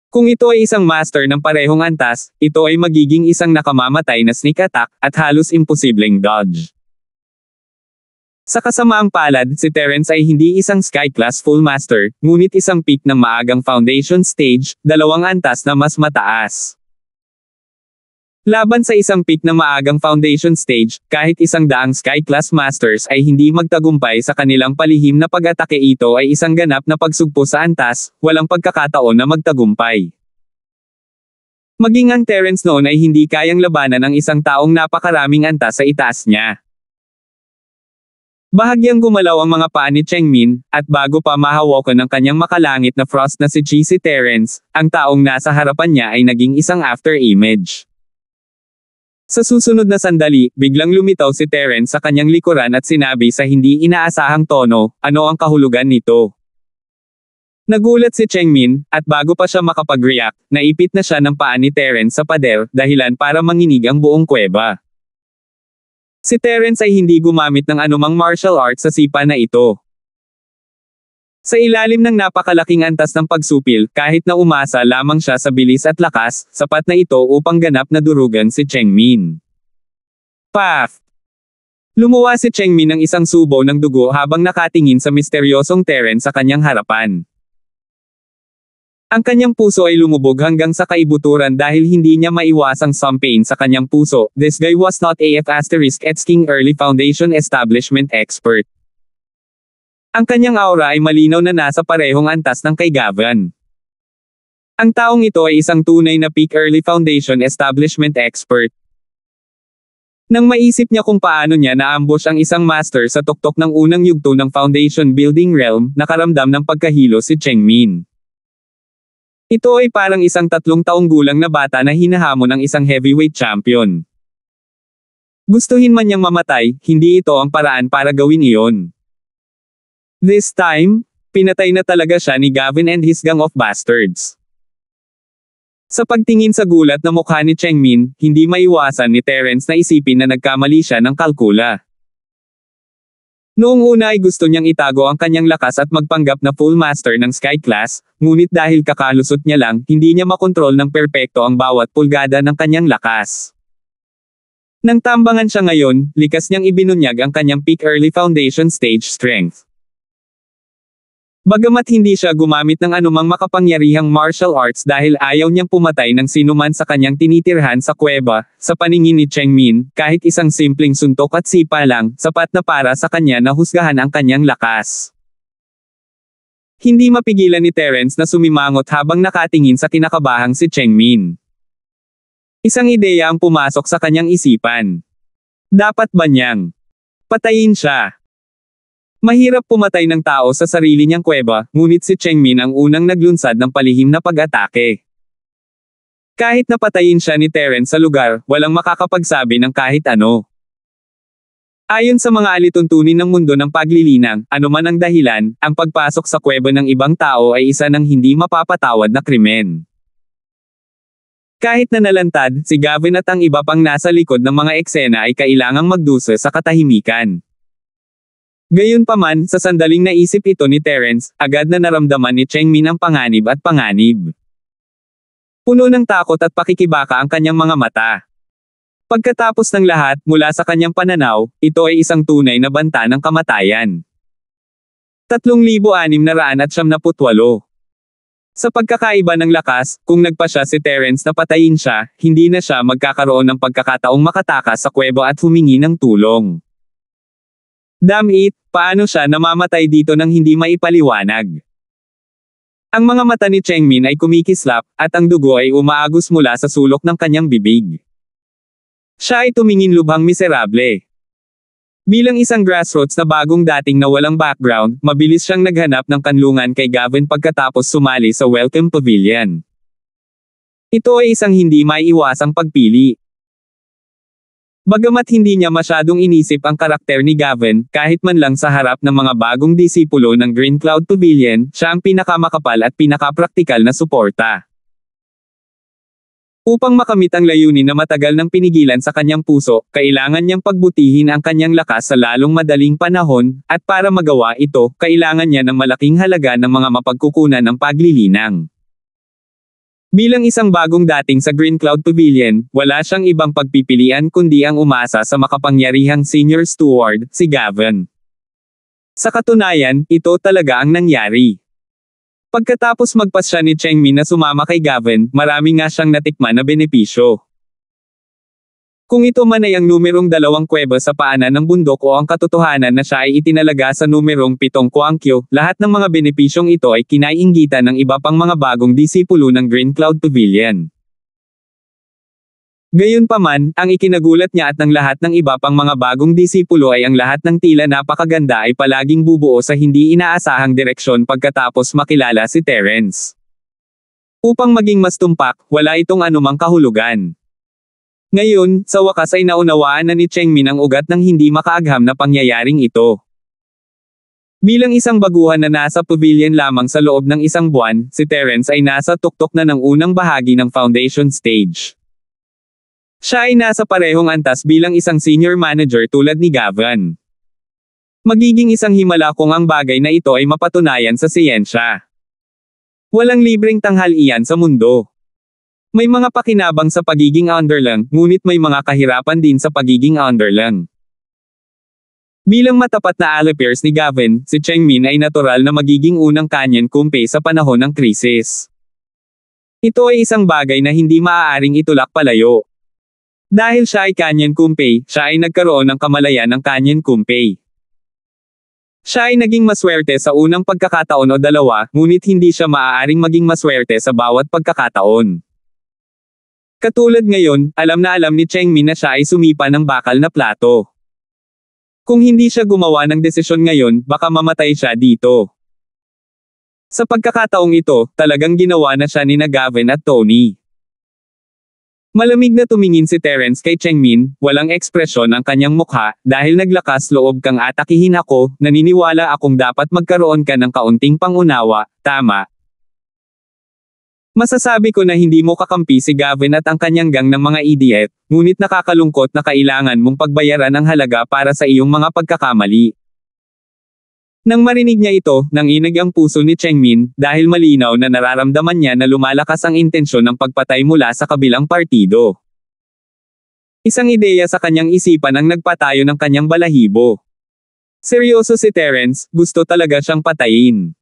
Kung ito ay isang master ng parehong antas, ito ay magiging isang nakamamatay na sneak attack, at halos imposibleng dodge. Sa kasamaang palad, si Terence ay hindi isang Sky Class Full Master, ngunit isang peak ng maagang Foundation Stage, 2 antas na mas mataas. Laban sa isang peak ng maagang Foundation Stage, kahit 100 Sky Class Masters ay hindi magtagumpay sa kanilang palihim na pag-atake, ito ay isang ganap na pagsugpo sa antas, walang pagkakataon na magtagumpay. Maging ang Terence noon ay hindi kayang labanan ng isang taong napakaraming antas sa itaas niya. Bahagyang gumalaw ang mga paa ni Chengmin, at bago pa mahawakan ng kanyang makalangit na frost na si Terence, ang taong nasa harapan niya ay naging isang after image. Sa susunod na sandali, biglang lumitaw si Terence sa kanyang likuran at sinabi sa hindi inaasahang tono, ano ang kahulugan nito? Nagulat si Chengmin, at bago pa siya makapag-react, naipit na siya ng paa ni Terence sa pader, dahilan para manginig ang buong kuweba. Si Terence ay hindi gumamit ng anumang martial arts sa sipa na ito. Sa ilalim ng napakalaking antas ng pagsupil, kahit na umasa lamang siya sa bilis at lakas, sapat na ito upang ganap na durugan si Chengmin. Paf! Lumuwa si Chengmin ng isang subo ng dugo habang nakatingin sa misteryosong Terence sa kanyang harapan. Ang kanyang puso ay lumubog hanggang sa kaibuturan dahil hindi niya maiwasang some pain sa kanyang puso. This guy was not AF *King early foundation establishment expert. Ang kanyang aura ay malinaw na nasa parehong antas ng kay Gavan. Ang taong ito ay isang tunay na peak early foundation establishment expert. Nang maisip niya kung paano niya na-ambush ang isang master sa tuktok ng unang yugto ng foundation building realm, nakaramdam ng pagkahilo si Chengmin. Ito ay parang isang 3 taong gulang na bata na hinahamon ng isang heavyweight champion. Gustuhin man niyang mamatay, hindi ito ang paraan para gawin iyon. This time, pinatay na talaga siya ni Gavin and his gang of bastards. Sa pagtingin sa gulat na mukha ni Chengmin, hindi maiwasan ni Terence na isipin na nagkamali siya ng kalkula. Noong una ay gusto niyang itago ang kanyang lakas at magpanggap na full master ng Sky Class, ngunit dahil kakalusot niya lang, hindi niya makontrol ng perpekto ang bawat pulgada ng kanyang lakas. Nang tambangan siya ngayon, likas niyang ibinunyag ang kanyang peak early foundation stage strength. Bagamat hindi siya gumamit ng anumang makapangyarihang martial arts dahil ayaw niyang pumatay ng sinuman sa kanyang tinitirhan sa kuweba, sa paningin ni Chengmin, kahit isang simpleng suntok at sipa lang, sapat na para sa kanya na husgahan ang kanyang lakas. Hindi mapigilan ni Terence na sumimangot habang nakatingin sa kinakabahang si Chengmin. Isang ideya ang pumasok sa kanyang isipan. Dapat ba niyang patayin siya? Mahirap pumatay ng tao sa sarili niyang kuweba, ngunit si Chengmin ang unang naglunsad ng palihim na pag-atake. Kahit napatayin siya ni Terence sa lugar, walang makakapagsabi ng kahit ano. Ayon sa mga alituntunin ng mundo ng paglilinang, anuman ang dahilan, ang pagpasok sa kuweba ng ibang tao ay isa ng hindi mapapatawad na krimen. Kahit na nalantad, si Gavin at ang iba pang nasa likod ng mga eksena ay kailangang magdusa sa katahimikan. Gayunpaman, sa sandaling naisip ito ni Terence, agad na naramdaman ni Chengmin ang panganib at panganib. Puno ng takot at pakikibaka ang kanyang mga mata. Pagkatapos ng lahat, mula sa kanyang pananaw, ito ay isang tunay na banta ng kamatayan. 3,678. Sa pagkakaiba ng lakas, kung nagpa siya si Terence na patayin siya, hindi na siya magkakaroon ng pagkakataong makatakas sa kuweba at humingi ng tulong. Damn it, paano siya namamatay dito nang hindi maipaliwanag? Ang mga mata ni Chengmin ay kumikislap, at ang dugo ay umaagos mula sa sulok ng kanyang bibig. Siya ay tumingin lubhang miserable. Bilang isang grassroots na bagong dating na walang background, mabilis siyang naghanap ng kanlungan kay Gavin pagkatapos sumali sa Welcome Pavilion. Ito ay isang hindi maiiwasang pagpili. Bagamat hindi niya masyadong inisip ang karakter ni Gavin, kahit man lang sa harap ng mga bagong disipulo ng Green Cloud Pavilion, siya ang pinakamakapal at pinakapraktikal na suporta. Upang makamit ang layunin na matagal nang pinigilan sa kanyang puso, kailangan niyang pagbutihin ang kanyang lakas sa lalong madaling panahon, at para magawa ito, kailangan niya ng malaking halaga ng mga mapagkukunan ng paglilinang. Bilang isang bagong dating sa Green Cloud Pavilion, wala siyang ibang pagpipilian kundi ang umasa sa makapangyarihang senior steward, si Gavin. Sa katunayan, ito talaga ang nangyari. Pagkatapos magpas siya ni Chengmin na sumama kay Gavin, marami nga siyang natikman na benepisyo. Kung ito man ay ang numerong 2 kuweba sa paanan ng bundok o ang katotohanan na siya ay itinalaga sa numerong 7 Kwangkyo, lahat ng mga benepisyong ito ay kinaiinggitan ng iba pang mga bagong disipulo ng Green Cloud Pavilion. Gayunpaman, ang ikinagulat niya at ng lahat ng iba pang mga bagong disipulo ay ang lahat ng tila napakaganda ay palaging bubuo sa hindi inaasahang direksyon pagkatapos makilala si Terence. Upang maging mas tumpak, wala itong anumang kahulugan. Ngayon, sa wakas ay naunawaan na ni Chengmin ang ugat ng hindi makaagham na pangyayaring ito. Bilang isang baguhan na nasa pavilion lamang sa loob ng isang buwan, si Terence ay nasa tuktok na ng unang bahagi ng foundation stage. Siya ay nasa parehong antas bilang isang senior manager tulad ni Gavin. Magiging isang himala kung ang bagay na ito ay mapatunayan sa siyensya. Walang libreng tanghalian sa mundo. May mga pakinabang sa pagiging underling, ngunit may mga kahirapan din sa pagiging underling. Bilang matapat na allipiers ni Gavin, si Chengmin ay natural na magiging unang Kanyen Kunpei sa panahon ng krisis. Ito ay isang bagay na hindi maaaring itulak palayo. Dahil siya ay Kanyen Kunpei, siya ay nagkaroon ng kamalayan ng Kanyen Kunpei. Siya ay naging maswerte sa unang pagkakataon o dalawa, ngunit hindi siya maaaring maging maswerte sa bawat pagkakataon. Katulad ngayon, alam ni Chengmin na siya ay sumipa ng bakal na plato. Kung hindi siya gumawa ng desisyon ngayon, baka mamatay siya dito. Sa pagkakataong ito, talagang ginawa na siya ni Gavin at Tony. Malamig na tumingin si Terence kay Chengmin, walang ekspresyon ang kanyang mukha, dahil naglakas loob kang atakihin ako, naniniwala akong dapat magkaroon ka ng kaunting pangunawa, tama. Masasabi ko na hindi mo kakampi si Gavin at ang kanyang gang ng mga idiot, ngunit nakakalungkot na kailangan mong pagbayaran ang halaga para sa iyong mga pagkakamali. Nang marinig niya ito, nanginig ang puso ni Chengmin, dahil malinaw na nararamdaman niya na lumalakas ang intensyon ng pagpatay mula sa kabilang partido. Isang ideya sa kanyang isipan ang nagpatayo ng kanyang balahibo. Seryoso si Terence, gusto talaga siyang patayin.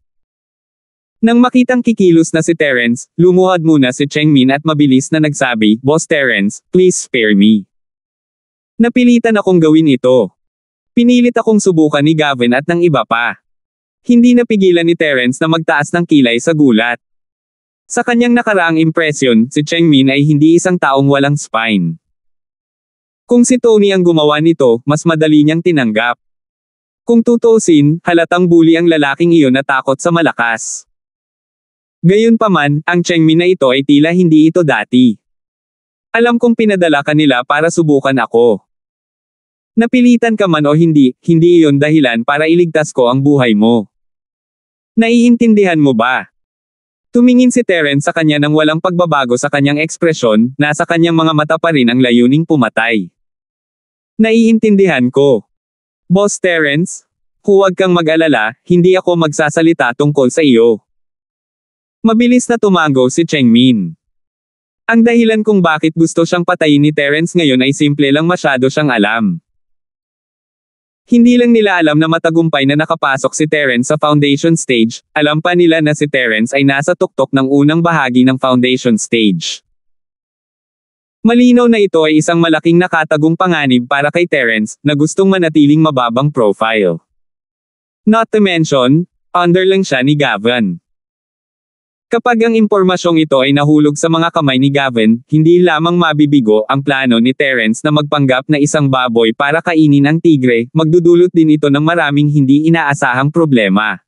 Nang makitang kikilos na si Terence, lumuhad muna si Chengmin at mabilis na nagsabi, "Boss Terence, please spare me." Napilitan akong gawin ito. Pinilit akong subukan ni Gavin at ng iba pa. Hindi napigilan ni Terence na magtaas ng kilay sa gulat. Sa kanyang nakaraang impresyon, si Chengmin ay hindi isang taong walang spine. Kung si Tony ang gumawa nito, mas madali niyang tinanggap. Kung tutuusin, halatang bully ang lalaking iyon na takot sa malakas. Gayunpaman, ang Chengmin na ito ay tila hindi ito dati. Alam kong pinadala ka nila para subukan ako. Napilitan ka man o hindi, hindi iyon dahilan para iligtas ko ang buhay mo. Naiintindihan mo ba? Tumingin si Terence sa kanya nang walang pagbabago sa kanyang ekspresyon, nasa kanyang mga mata pa rin ang layuning pumatay. Naiintindihan ko. Boss Terence, huwag kang mag-alala, hindi ako magsasalita tungkol sa iyo. Mabilis na tumango si Chengmin. Ang dahilan kung bakit gusto siyang patayin ni Terence ngayon ay simple lang, masyado siyang alam. Hindi lang nila alam na matagumpay na nakapasok si Terence sa foundation stage, alam pa nila na si Terence ay nasa tuktok ng unang bahagi ng foundation stage. Malinaw na ito ay isang malaking nakatagong panganib para kay Terence, na gustong manatiling mababang profile. Not to mention, under lang siya ni Gavin. Kapag ang impormasyong ito ay nahulog sa mga kamay ni Gavin, hindi lamang mabibigo ang plano ni Terence na magpanggap na isang baboy para kainin ang tigre, magdudulot din ito ng maraming hindi inaasahang problema.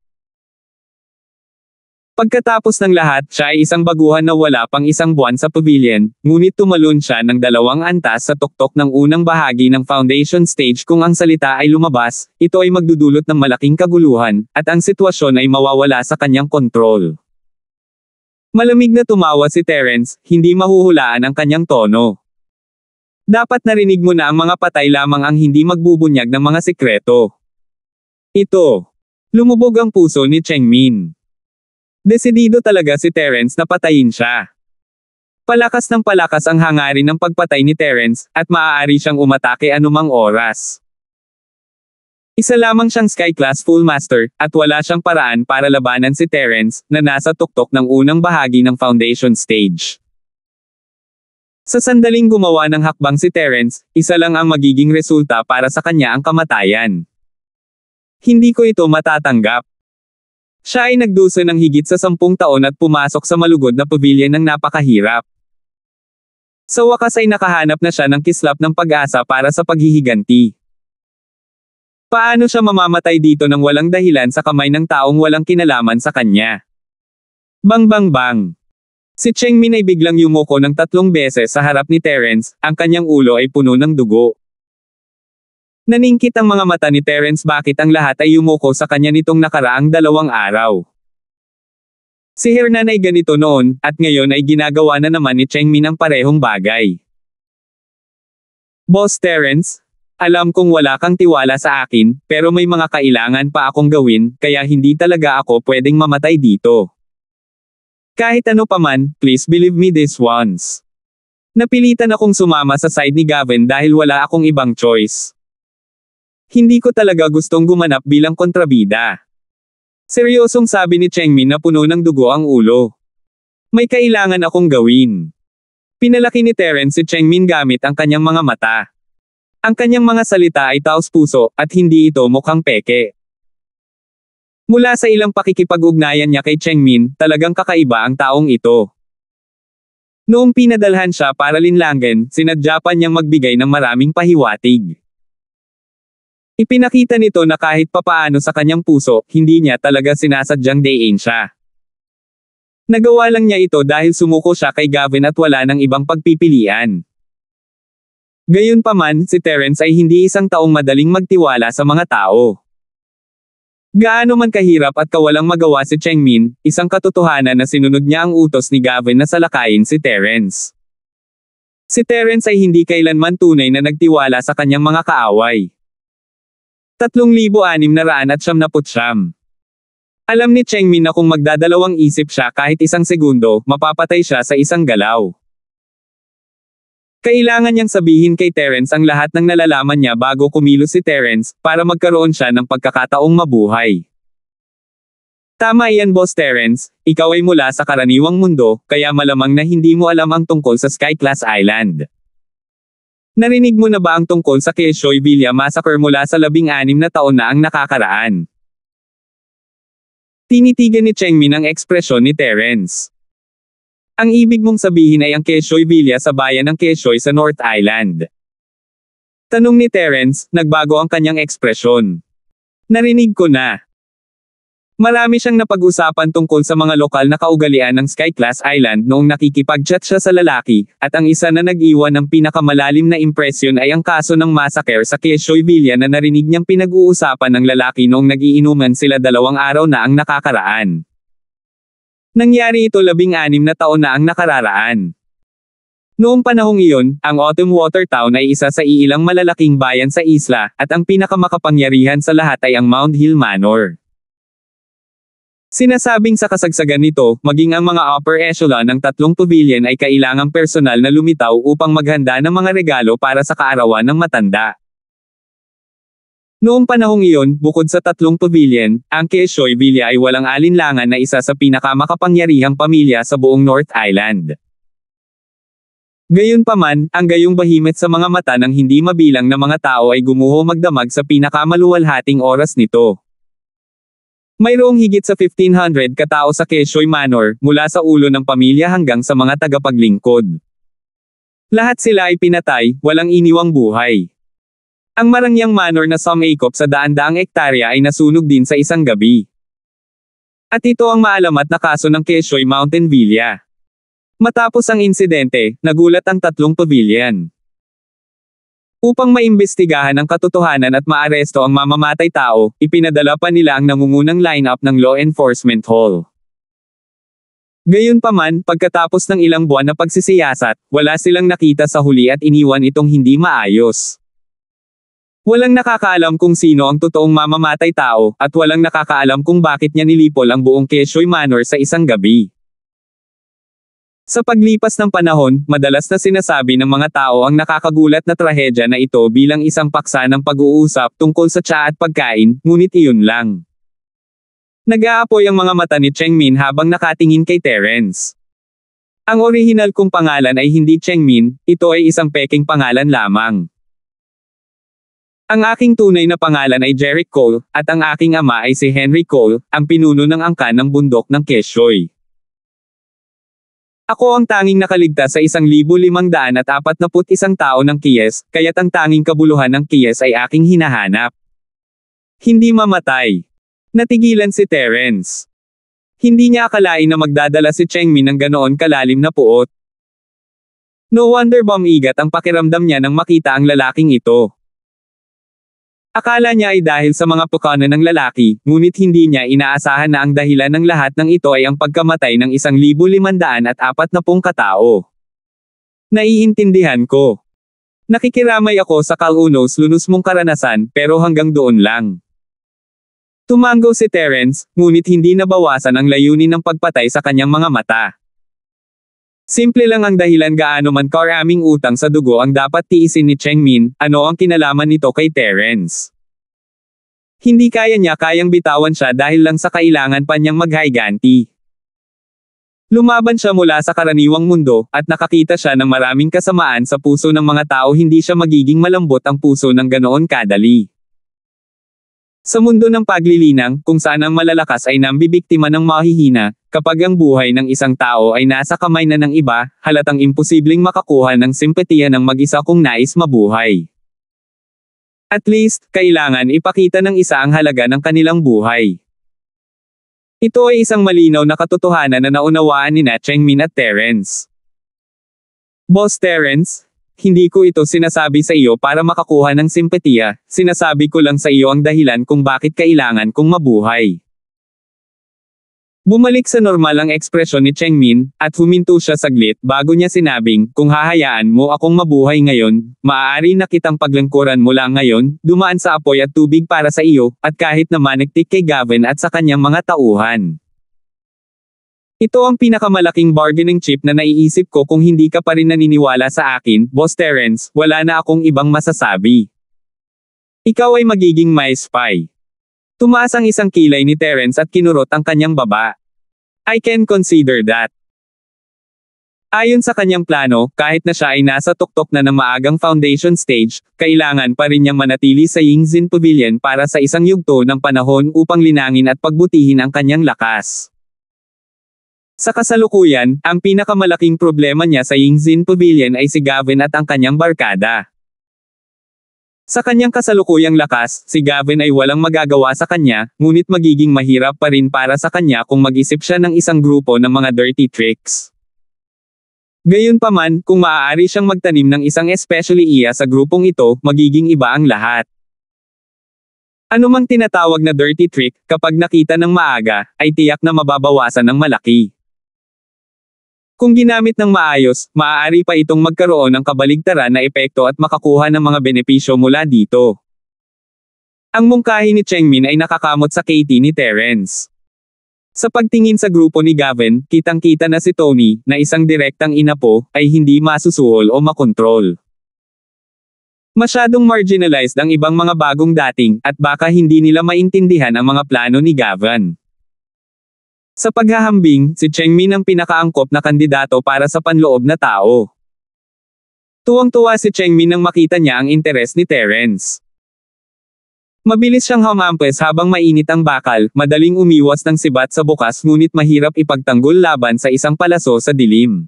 Pagkatapos ng lahat, siya ay isang baguhan na wala pang isang buwan sa pavilion, ngunit tumalon siya ng 2 antas sa tuktok ng unang bahagi ng foundation stage. Kung ang salita ay lumabas, ito ay magdudulot ng malaking kaguluhan, at ang sitwasyon ay mawawala sa kanyang kontrol. Malamig na tumawa si Terence, hindi mahuhulaan ang kanyang tono. Dapat narinig mo na ang mga patay lamang ang hindi magbubunyag ng mga sikreto. Ito. Lumubog ang puso ni Chengmin. Desidido talaga si Terence na patayin siya. Palakas ng palakas ang hangarin ng pagpatay ni Terence, at maaari siyang umatake anumang oras. Isa lamang siyang Sky Class Full Master, at wala siyang paraan para labanan si Terence, na nasa tuktok ng unang bahagi ng foundation stage. Sa sandaling gumawa ng hakbang si Terence, isa lang ang magiging resulta para sa kanya, ang kamatayan. Hindi ko ito matatanggap. Siya ay nagdusa ng higit sa 10 taon at pumasok sa malugod na pavilion ng napakahirap. Sa wakas ay nakahanap na siya ng kislap ng pag-asa para sa paghihiganti. Paano siya mamamatay dito nang walang dahilan sa kamay ng taong walang kinalaman sa kanya? Bang bang bang! Si Chengmin ay biglang yumuko ng 3 beses sa harap ni Terence, ang kanyang ulo ay puno ng dugo. Naningkit ang mga mata ni Terence, bakit ang lahat ay yumuko sa kanya nitong nakaraang 2 araw. Si Hernan ay ganito noon, at ngayon ay ginagawa na naman ni Chengmin ang parehong bagay. Boss Terence, alam kong wala kang tiwala sa akin, pero may mga kailangan pa akong gawin, kaya hindi talaga ako pwedeng mamatay dito. Kahit ano paman, please believe me this once. Napilitan akong sumama sa side ni Gavin dahil wala akong ibang choice. Hindi ko talaga gustong gumanap bilang kontrabida. Seryosong sabi ni Chengmin na puno ng dugo ang ulo. May kailangan akong gawin. Pinalaki ni Terence si Chengmin gamit ang kanyang mga mata. Ang kanyang mga salita ay taos-puso, at hindi ito mukhang peke. Mula sa ilang pakikipag-ugnayan niya kay Chengmin, talagang kakaiba ang taong ito. Noong pinadalhan siya para linlangin, sinadya pa niyang magbigay ng maraming pahiwatig. Ipinakita nito na kahit papaano sa kanyang puso, hindi niya talaga sinasadyang dayin siya. Nagawa lang niya ito dahil sumuko siya kay Gavin at wala nang ibang pagpipilian. Gayunpaman, si Terence ay hindi isang taong madaling magtiwala sa mga tao. Gaano man kahirap at kawalang magawa si Chengmin, isang katotohanan na sinunod niya ang utos ni Gavin na salakayin si Terence. Si Terence ay hindi kailanman tunay na nagtiwala sa kanyang mga kaaway. 3,699. Alam ni Chengmin na kung magdadalawang isip siya kahit isang segundo, mapapatay siya sa isang galaw. Kailangan niyang sabihin kay Terence ang lahat ng nalalaman niya bago kumilos si Terence, para magkaroon siya ng pagkakataong mabuhay. Tama iyan, Boss Terence, ikaw ay mula sa karaniwang mundo, kaya malamang na hindi mo alam ang tungkol sa Sky Class Island. Narinig mo na ba ang tungkol sa Keshoy Villa Massacre mula sa 16 na taon na ang nakakaraan? Tinitigan ni Chengmin ang ekspresyon ni Terence. Ang ibig mong sabihin ay ang Quezon Villa sa bayan ng Quezon sa North Island. Tanong ni Terence, nagbago ang kanyang ekspresyon. Narinig ko na. Marami siyang napag-usapan tungkol sa mga lokal na kaugalian ng Skyclass Island noong nakikipag-chat siya sa lalaki, at ang isa na nag-iwan ng pinakamalalim na impresyon ay ang kaso ng massacre sa Quezon Villa na narinig niyang pinag-uusapan ng lalaki noong nag-iinuman sila 2 araw na ang nakakaraan. Nangyari ito 16 na taon na ang nakararaan. Noong panahong iyon, ang Autumn Water Town ay isa sa iilang malalaking bayan sa isla, at ang pinakamakapangyarihan sa lahat ay ang Mount Hill Manor. Sinasabing sa kasagsagan nito, maging ang mga upper echelon ng 3 pavilion ay kailangang personal na lumitaw upang maghanda ng mga regalo para sa kaarawan ng matanda. Noong panahong iyon, bukod sa 3 pavilion, ang Quezon Villa ay walang alinlangan na isa sa pinakamakapangyarihang pamilya sa buong North Island. Gayunpaman, ang gayong bahimit sa mga mata ng hindi mabilang na mga tao ay gumuho magdamag sa pinakamaluwalhating oras nito. Mayroong higit sa 1,500 katao sa Quezon Manor, mula sa ulo ng pamilya hanggang sa mga tagapaglingkod. Lahat sila ay pinatay, walang iniwang buhay. Ang Marangyang Manor na sumangkop sa daan-daang ektarya ay nasunog din sa isang gabi. At ito ang maalamat na kaso ng Quezon Mountain Villa. Matapos ang insidente, nagulat ang 3 pavilion. Upang maimbestigahan ang katotohanan at maaresto ang mamamatay tao, ipinadala pa nila ang nangungunang lineup ng Law Enforcement Hall. Gayunpaman, pagkatapos ng ilang buwan na pagsisiyasat, wala silang nakita sa huli at iniwan itong hindi maayos. Walang nakakaalam kung sino ang totoong mamamatay tao, at walang nakakaalam kung bakit niya nilipol ang buong Quezon Manor sa isang gabi. Sa paglipas ng panahon, madalas na sinasabi ng mga tao ang nakakagulat na trahedya na ito bilang isang paksa ng pag-uusap tungkol sa tsa at pagkain, ngunit iyon lang. Nag-aapoy ang mga mata ni Chengmin habang nakatingin kay Terence. Ang orihinal kong pangalan ay hindi Chengmin, ito ay isang peking pangalan lamang. Ang aking tunay na pangalan ay Jerick Cole, at ang aking ama ay si Henry Cole, ang pinuno ng angkan ng bundok ng Quezon. Ako ang tanging nakaligtas sa 1,541 tao ng Kiyes, kaya't ang tanging kabuluhan ng Kiyes ay aking hinahanap. Hindi mamatay. Natigilan si Terence. Hindi niya akalain na magdadala si Chengmin ng ganoon kalalim na puot. No wonder bumigat ang pakiramdam niya nang makita ang lalaking ito. Akala niya ay dahil sa mga pukana ng lalaki, ngunit hindi niya inaasahan na ang dahilan ng lahat ng ito ay ang pagkamatay ng 1,540 katao. Naiintindihan ko. Nakikiramay ako sa kalunos-lunos mong karanasan, pero hanggang doon lang. Tumango si Terence, ngunit hindi nabawasan ang layunin ng pagpatay sa kanyang mga mata. Simple lang ang dahilan gaano man karaming utang sa dugo ang dapat tiisin ni Chengmin, ano ang kinalaman nito kay Terence. Hindi kayang bitawan siya dahil lang sa kailangan pa niyang maghayganti. Lumaban siya mula sa karaniwang mundo, at nakakita siya ng maraming kasamaan sa puso ng mga tao, hindi siya magiging malambot ang puso ng ganoon kadali. Sa mundo ng paglilinang, kung saan ang malalakas ay nambibiktima ng mahihina, kapag ang buhay ng isang tao ay nasa kamay na ng iba, halatang imposibleng makakuha ng simpatiya ng mag-isa kung nais mabuhay. At least, kailangan ipakita ng isa ang halaga ng kanilang buhay. Ito ay isang malinaw na katotohanan na naunawaan ni Chengmin at Terence. Boss Terence, hindi ko ito sinasabi sa iyo para makakuha ng simpatiya, sinasabi ko lang sa iyo ang dahilan kung bakit kailangan kong mabuhay. Bumalik sa normal ang ekspresyon ni Chengmin, at huminto siya saglit bago niya sinabing, kung hahayaan mo akong mabuhay ngayon, maaari na kitang paglangkuran mula ngayon, dumaan sa apoy at tubig para sa iyo, at kahit na manigtik kay Gavin at sa kanyang mga tauhan. Ito ang pinakamalaking bargaining chip na naiisip ko. Kung hindi ka pa rin naniniwala sa akin, Boss Terence, wala na akong ibang masasabi. Ikaw ay magiging my spy. Tumaas ang isang kilay ni Terence at kinurot ang kanyang baba. I can consider that. Ayon sa kanyang plano, kahit na siya ay nasa tuktok na ng maagang foundation stage, kailangan pa rin niyang manatili sa Yingzin Pavilion para sa isang yugto ng panahon upang linangin at pagbutihin ang kanyang lakas. Sa kasalukuyan, ang pinakamalaking problema niya sa Yingzin Pavilion ay si Gavin at ang kanyang barkada. Sa kanyang kasalukuyang lakas, si Gavin ay walang magagawa sa kanya, ngunit magiging mahirap pa rin para sa kanya kung mag-isip siya ng isang grupo ng mga dirty tricks. Gayunpaman, kung maaari siyang magtanim ng isang especially iya sa grupong ito, magiging iba ang lahat. Anumang tinatawag na dirty trick, kapag nakita ng maaga, ay tiyak na mababawasan ng malaki. Kung ginamit ng maayos, maaari pa itong magkaroon ng kabaligtaran na epekto at makakuha ng mga benepisyo mula dito. Ang mungkahi ni Chengmin ay nakakamot sa Katie ni Terence. Sa pagtingin sa grupo ni Gavin, kitang-kita na si Tony, na isang direktang inapo, ay hindi masusuhol o makontrol. Masyadong marginalized ang ibang mga bagong dating, at baka hindi nila maintindihan ang mga plano ni Gavin. Sa paghahambing, si Chengmin ang pinakaangkop na kandidato para sa panloob na tao. Tuwang-tuwa si Chengmin nang makita niya ang interes ni Terence. Mabilis siyang humampas habang mainit ang bakal, madaling umiwas ng sibat sa bukas ngunit mahirap ipagtanggol laban sa isang palaso sa dilim.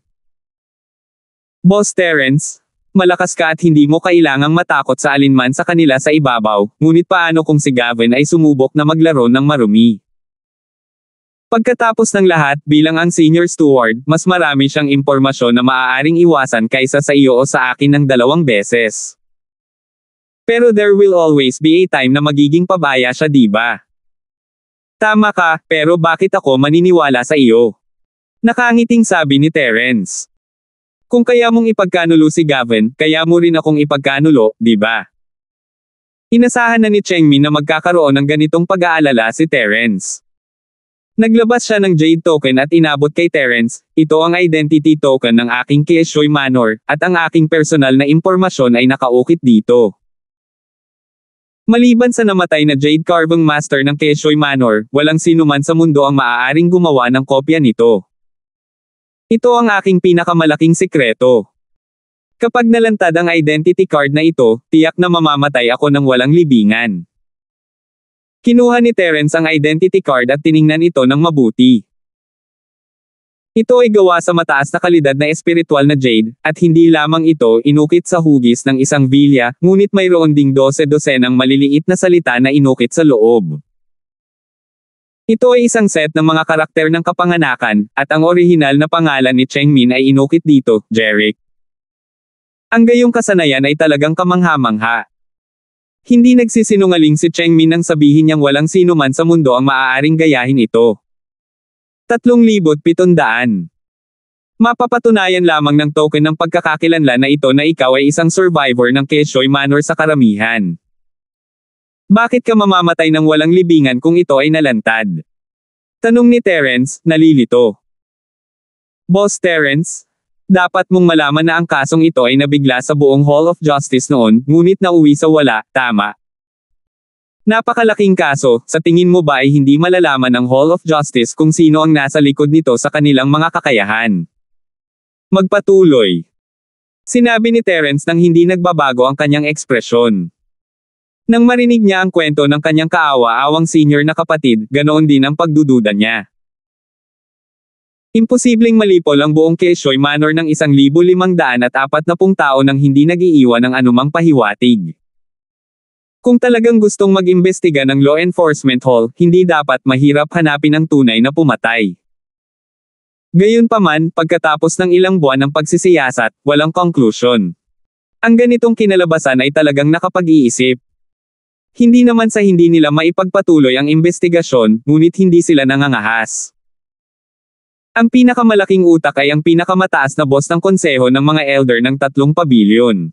Boss Terence, malakas ka at hindi mo kailangang matakot sa alinman sa kanila sa ibabaw, ngunit paano kung si Gavin ay sumubok na maglaro ng marumi? Pagkatapos ng lahat, bilang ang senior steward, mas marami siyang impormasyon na maaaring iwasan kaysa sa iyo o sa akin ng 2 beses. Pero there will always be a time na magiging pabaya siya, diba? Tama ka, pero bakit ako maniniwala sa iyo? Nakangiting sabi ni Terence. Kung kaya mong ipagkanulo si Gavin, kaya mo rin akong ipagkanulo, diba? Inasahan na ni Chengmin na magkakaroon ng ganitong pag-aalala si Terence. Naglabas siya ng Jade Token at inabot kay Terence, ito ang identity token ng aking Keishoy Manor, at ang aking personal na impormasyon ay nakaukit dito. Maliban sa namatay na Jade Carving Master ng Keishoy Manor, walang sinuman sa mundo ang maaaring gumawa ng kopya nito. Ito ang aking pinakamalaking sikreto. Kapag nalantad ang identity card na ito, tiyak na mamamatay ako ng walang libingan. Kinuha ni Terence ang identity card at tiningnan ito ng mabuti. Ito ay gawa sa mataas na kalidad na espiritual na jade, at hindi lamang ito inukit sa hugis ng isang vilya, ngunit mayroon ding 12-dosenang maliliit na salita na inukit sa loob. Ito ay isang set ng mga karakter ng kapanganakan, at ang orihinal na pangalan ni Chengmin ay inukit dito, Jerick. Ang gayong kasanayan ay talagang kamangha-mangha. Hindi nagsisinungaling si Chengmin nang sabihin niyang walang sino man sa mundo ang maaaring gayahin ito. 3,700. Mapapatunayan lamang ng token ng pagkakakilanlan na ito na ikaw ay isang survivor ng Keishoy Manor sa karamihan. Bakit ka mamamatay ng walang libingan kung ito ay nalantad? Tanong ni Terence, nalilito. Boss Terence, dapat mong malaman na ang kasong ito ay nabigla sa buong Hall of Justice noon, ngunit nauwi sa wala, tama. Napakalaking kaso, sa tingin mo ba ay hindi malalaman ng Hall of Justice kung sino ang nasa likod nito sa kanilang mga kakayahan? Magpatuloy. Sinabi ni Terence nang hindi nagbabago ang kanyang ekspresyon. Nang marinig niya ang kwento ng kanyang kaawa-awang senior na kapatid, ganoon din ang pagdududa niya. Imposibleng malipol ang buong Keishoy Manor ng 1,540 tao nang hindi nag-iiwan ng anumang pahiwatig. Kung talagang gustong mag-imbestiga ng Law Enforcement Hall, hindi dapat mahirap hanapin ang tunay na pumatay. Gayunpaman, pagkatapos ng ilang buwan ng pagsisiyasat, walang conclusion. Ang ganitong kinalabasan ay talagang nakapag-iisip. Hindi naman sa hindi nila maipagpatuloy ang investigasyon, ngunit hindi sila nangangahas. Ang pinakamalaking utak ay ang pinakamataas na boss ng konseho ng mga elder ng 3 pabilyon.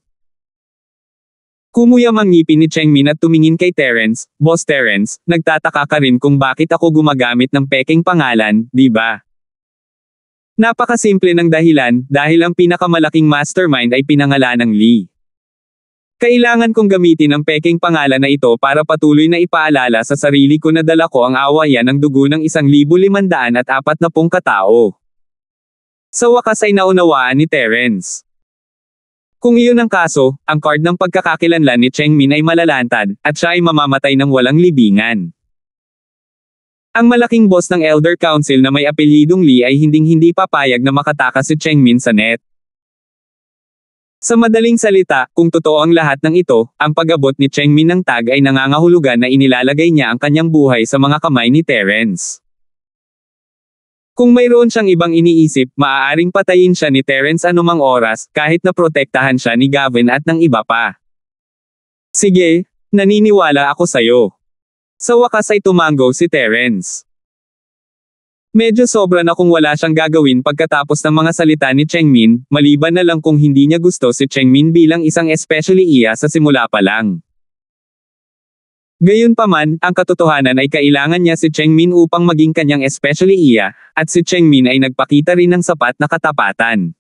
Kumuyam ang ngipin ni Chengmin at tumingin kay Terence, Boss Terence, nagtataka ka rin kung bakit ako gumagamit ng pekeng pangalan, di ba? Napakasimple ng dahilan, dahil ang pinakamalaking mastermind ay pinangalan ng Lee. Kailangan kong gamitin ang pekeng pangalan na ito para patuloy na ipaalala sa sarili ko na dala ko ang awayan ng dugo ng 1,540 katao. Sa wakas ay naunawaan ni Terence. Kung iyon ang kaso, ang card ng pagkakakilanlan ni Chengmin ay malalantad, at siya ay mamamatay ng walang libingan. Ang malaking boss ng Elder Council na may apelyidong Lee ay hinding-hindi papayag na makatakas si Chengmin sa net. Sa madaling salita, kung totoo ang lahat ng ito, ang pag-abot ni Chengmin ng tag ay nangangahulugan na inilalagay niya ang kanyang buhay sa mga kamay ni Terence. Kung mayroon siyang ibang iniisip, maaaring patayin siya ni Terence anumang oras, kahit na protektahan siya ni Gavin at ng iba pa. Sige, naniniwala ako sa'yo. Sa wakas ay tumango si Terence. Medyo sobra na kung wala siyang gagawin pagkatapos ng mga salita ni Chengmin, maliban na lang kung hindi niya gusto si Chengmin bilang isang especially iya sa simula pa lang. Gayunpaman, ang katotohanan ay kailangan niya si Chengmin upang maging kanyang especially iya, at si Chengmin ay nagpakita rin ng sapat na katapatan.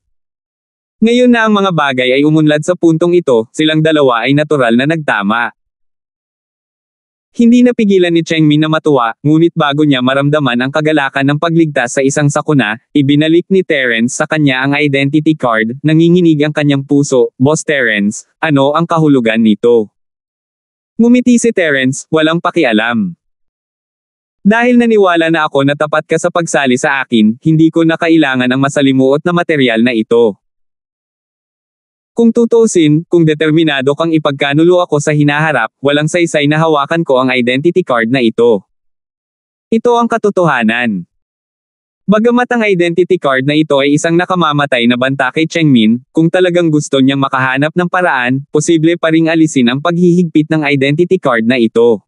Ngayon na ang mga bagay ay umunlad sa puntong ito, silang dalawa ay natural na nagtama. Hindi napigilan ni Chengmin na matuwa, ngunit bago niya maramdaman ang kagalakan ng pagligtas sa isang sakuna, ibinalik ni Terence sa kanya ang identity card, nanginginig ang kanyang puso. Boss Terence, ano ang kahulugan nito? Ngumiti si Terence, walang pakialam. Dahil naniwala na ako na tapat ka sa pagsali sa akin, hindi ko na kailangan ang masalimuot na materyal na ito. Kung tutusin, kung determinado kang ipagkanulo ako sa hinaharap, walang saysay na hawakan ko ang identity card na ito. Ito ang katotohanan. Bagamat ang identity card na ito ay isang nakamamatay na banta kay Chengmin, kung talagang gusto niyang makahanap ng paraan, posible pa ring alisin ang paghihigpit ng identity card na ito.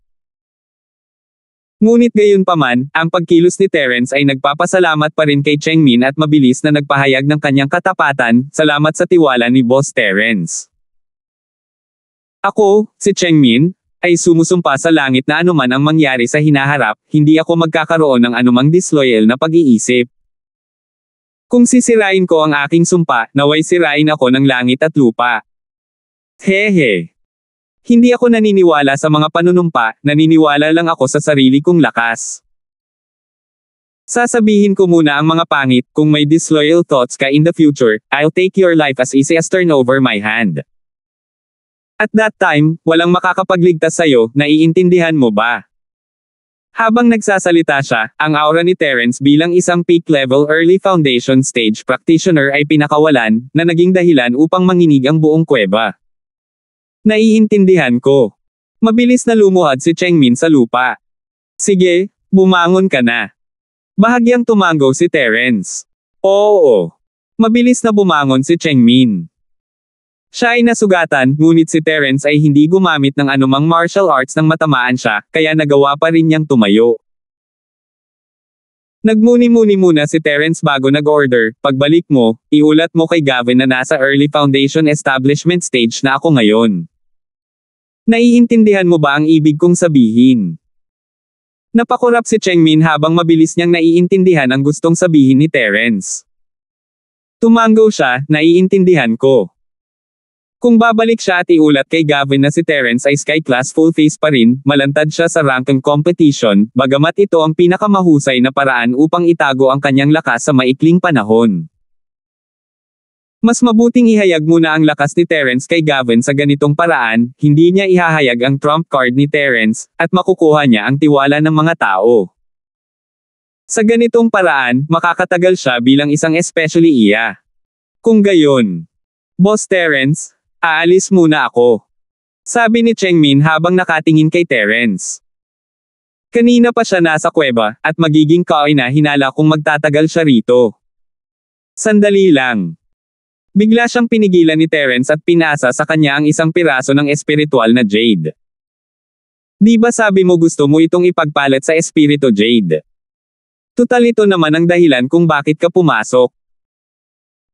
Ngunit gayunpaman, ang pagkilos ni Terence ay nagpapasalamat pa rin kay Chengmin at mabilis na nagpahayag ng kanyang katapatan, salamat sa tiwala ni Boss Terence. Ako, si Chengmin, ay sumusumpa sa langit na anuman ang mangyari sa hinaharap, hindi ako magkakaroon ng anumang disloyal na pag-iisip. Kung sisirain ko ang aking sumpa, naway sirain ako ng langit at lupa. Hehe. Hindi ako naniniwala sa mga panunumpa, naniniwala lang ako sa sarili kong lakas. Sasabihin ko muna ang mga pangit, kung may disloyal thoughts ka in the future, I'll take your life as easy as turn over my hand. At that time, walang makakapagligtas sa'yo, naiintindihan mo ba? Habang nagsasalita siya, ang aura ni Terence bilang isang peak-level early foundation stage practitioner ay pinakawalan, na naging dahilan upang manginig ang buong kuweba. Naiintindihan ko. Mabilis na lumuhad si Chengmin sa lupa. Sige, bumangon ka na. Bahagyang tumango si Terence. Oo. Mabilis na bumangon si Chengmin. Siya ay nasugatan, ngunit si Terence ay hindi gumamit ng anumang martial arts nang matamaan siya, kaya nagawa pa rin niyang tumayo. Nagmuni-muni muna si Terence bago nag-order, pagbalik mo, iulat mo kay Gavin na nasa early foundation establishment stage na ako ngayon. Naiintindihan mo ba ang ibig kong sabihin? Napakurap si Chengmin habang mabilis niyang naiintindihan ang gustong sabihin ni Terence. Tumango siya, naiintindihan ko. Kung babalik siya at iulat kay Gavin na si Terence ay Sky Class full face pa rin, malantad siya sa ranking competition, bagamat ito ang pinakamahusay na paraan upang itago ang kanyang lakas sa maikling panahon. Mas mabuting ihayag muna ang lakas ni Terence kay Gavin sa ganitong paraan, hindi niya ihahayag ang trump card ni Terence, at makukuha niya ang tiwala ng mga tao. Sa ganitong paraan, makakatagal siya bilang isang especially iya. Kung gayon, Boss Terence, aalis muna ako. Sabi ni Chengmin habang nakatingin kay Terence. Kanina pa siya nasa kuweba, at magiging kaina-hinala kung magtatagal siya rito. Sandali lang. Bigla siyang pinigilan ni Terence at pinasa sa kanya ang isang piraso ng espiritual na jade. Di ba sabi mo gusto mo itong ipagpalit sa espiritu jade? Tutal ito naman ang dahilan kung bakit ka pumasok.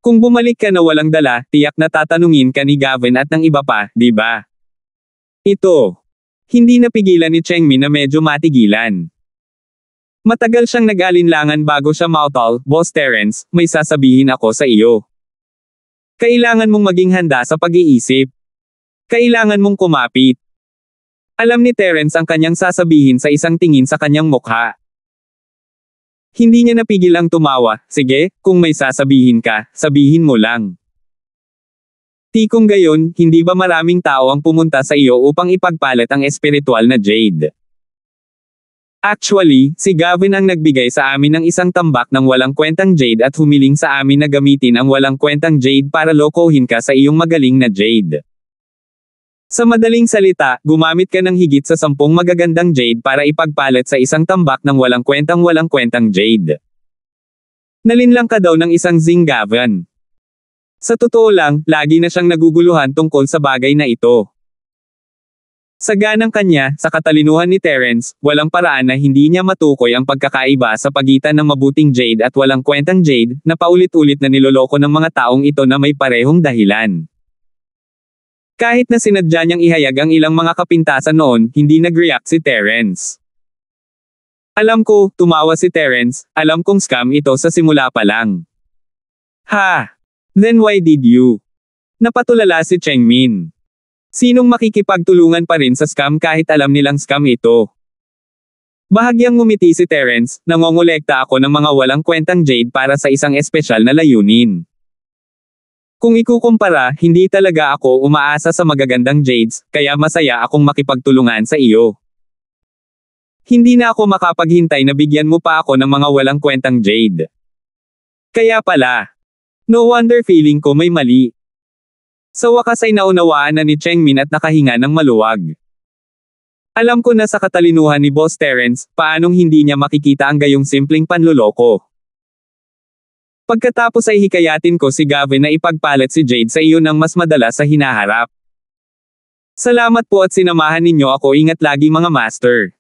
Kung bumalik ka na walang dala, tiyak na tatanungin ka ni Gavin at ng iba pa, di ba? Ito. Hindi napigilan ni Chengmin na medyo matigilan. Matagal siyang nag-alinlangan bago siya mautal, Boss Terence, may sasabihin ako sa iyo. Kailangan mong maging handa sa pag-iisip. Kailangan mong kumapit. Alam ni Terence ang kanyang sasabihin sa isang tingin sa kanyang mukha. Hindi niya napigil ang tumawa, sige, kung may sasabihin ka, sabihin mo lang. Kung gayon, hindi ba maraming tao ang pumunta sa iyo upang ipagpalit ang espiritual na jade? Actually, si Gavin ang nagbigay sa amin ng isang tambak ng walang kwentang jade at humiling sa amin na gamitin ang walang kwentang jade para lokohin ka sa iyong magaling na jade. Sa madaling salita, gumamit ka ng higit sa 10 magagandang jade para ipagpalit sa isang tambak ng walang kwentang jade. Nalinlang ka daw ng isang Gavin. Sa totoo lang, lagi na siyang naguguluhan tungkol sa bagay na ito. Sa ganang kanya, sa katalinuhan ni Terence, walang paraan na hindi niya matukoy ang pagkakaiba sa pagitan ng mabuting jade at walang kwentang jade, na paulit-ulit na niloloko ng mga taong ito na may parehong dahilan. Kahit na sinadya niyang ihayag ang ilang mga kapintasan noon, hindi nag-react si Terence. Alam ko, tumawa si Terence, alam kong scam ito sa simula pa lang. Ha? Then why did you? Napatulala si Chengmin. Sinong makikipagtulungan pa rin sa scam kahit alam nilang scam ito? Bahagyang ngumiti si Terence, nangongolekta ako ng mga walang kwentang jade para sa isang espesyal na layunin. Kung ikukumpara, hindi talaga ako umaasa sa magagandang jades, kaya masaya akong makipagtulungan sa iyo. Hindi na ako makapaghintay na bigyan mo pa ako ng mga walang kwentang jade. Kaya pala. No wonder feeling ko may mali. Sa wakas ay naunawaan na ni Chengmin at nakahinga ng maluwag. Alam ko na sa katalinuhan ni Boss Terence, paanong hindi niya makikita ang gayong simpleng panluloko. Pagkatapos ay hikayatin ko si Gavin na ipagpalit si Jade sa iyo ng mas madalas sa hinaharap. Salamat po at sinamahan ninyo ako, ingat lagi mga master.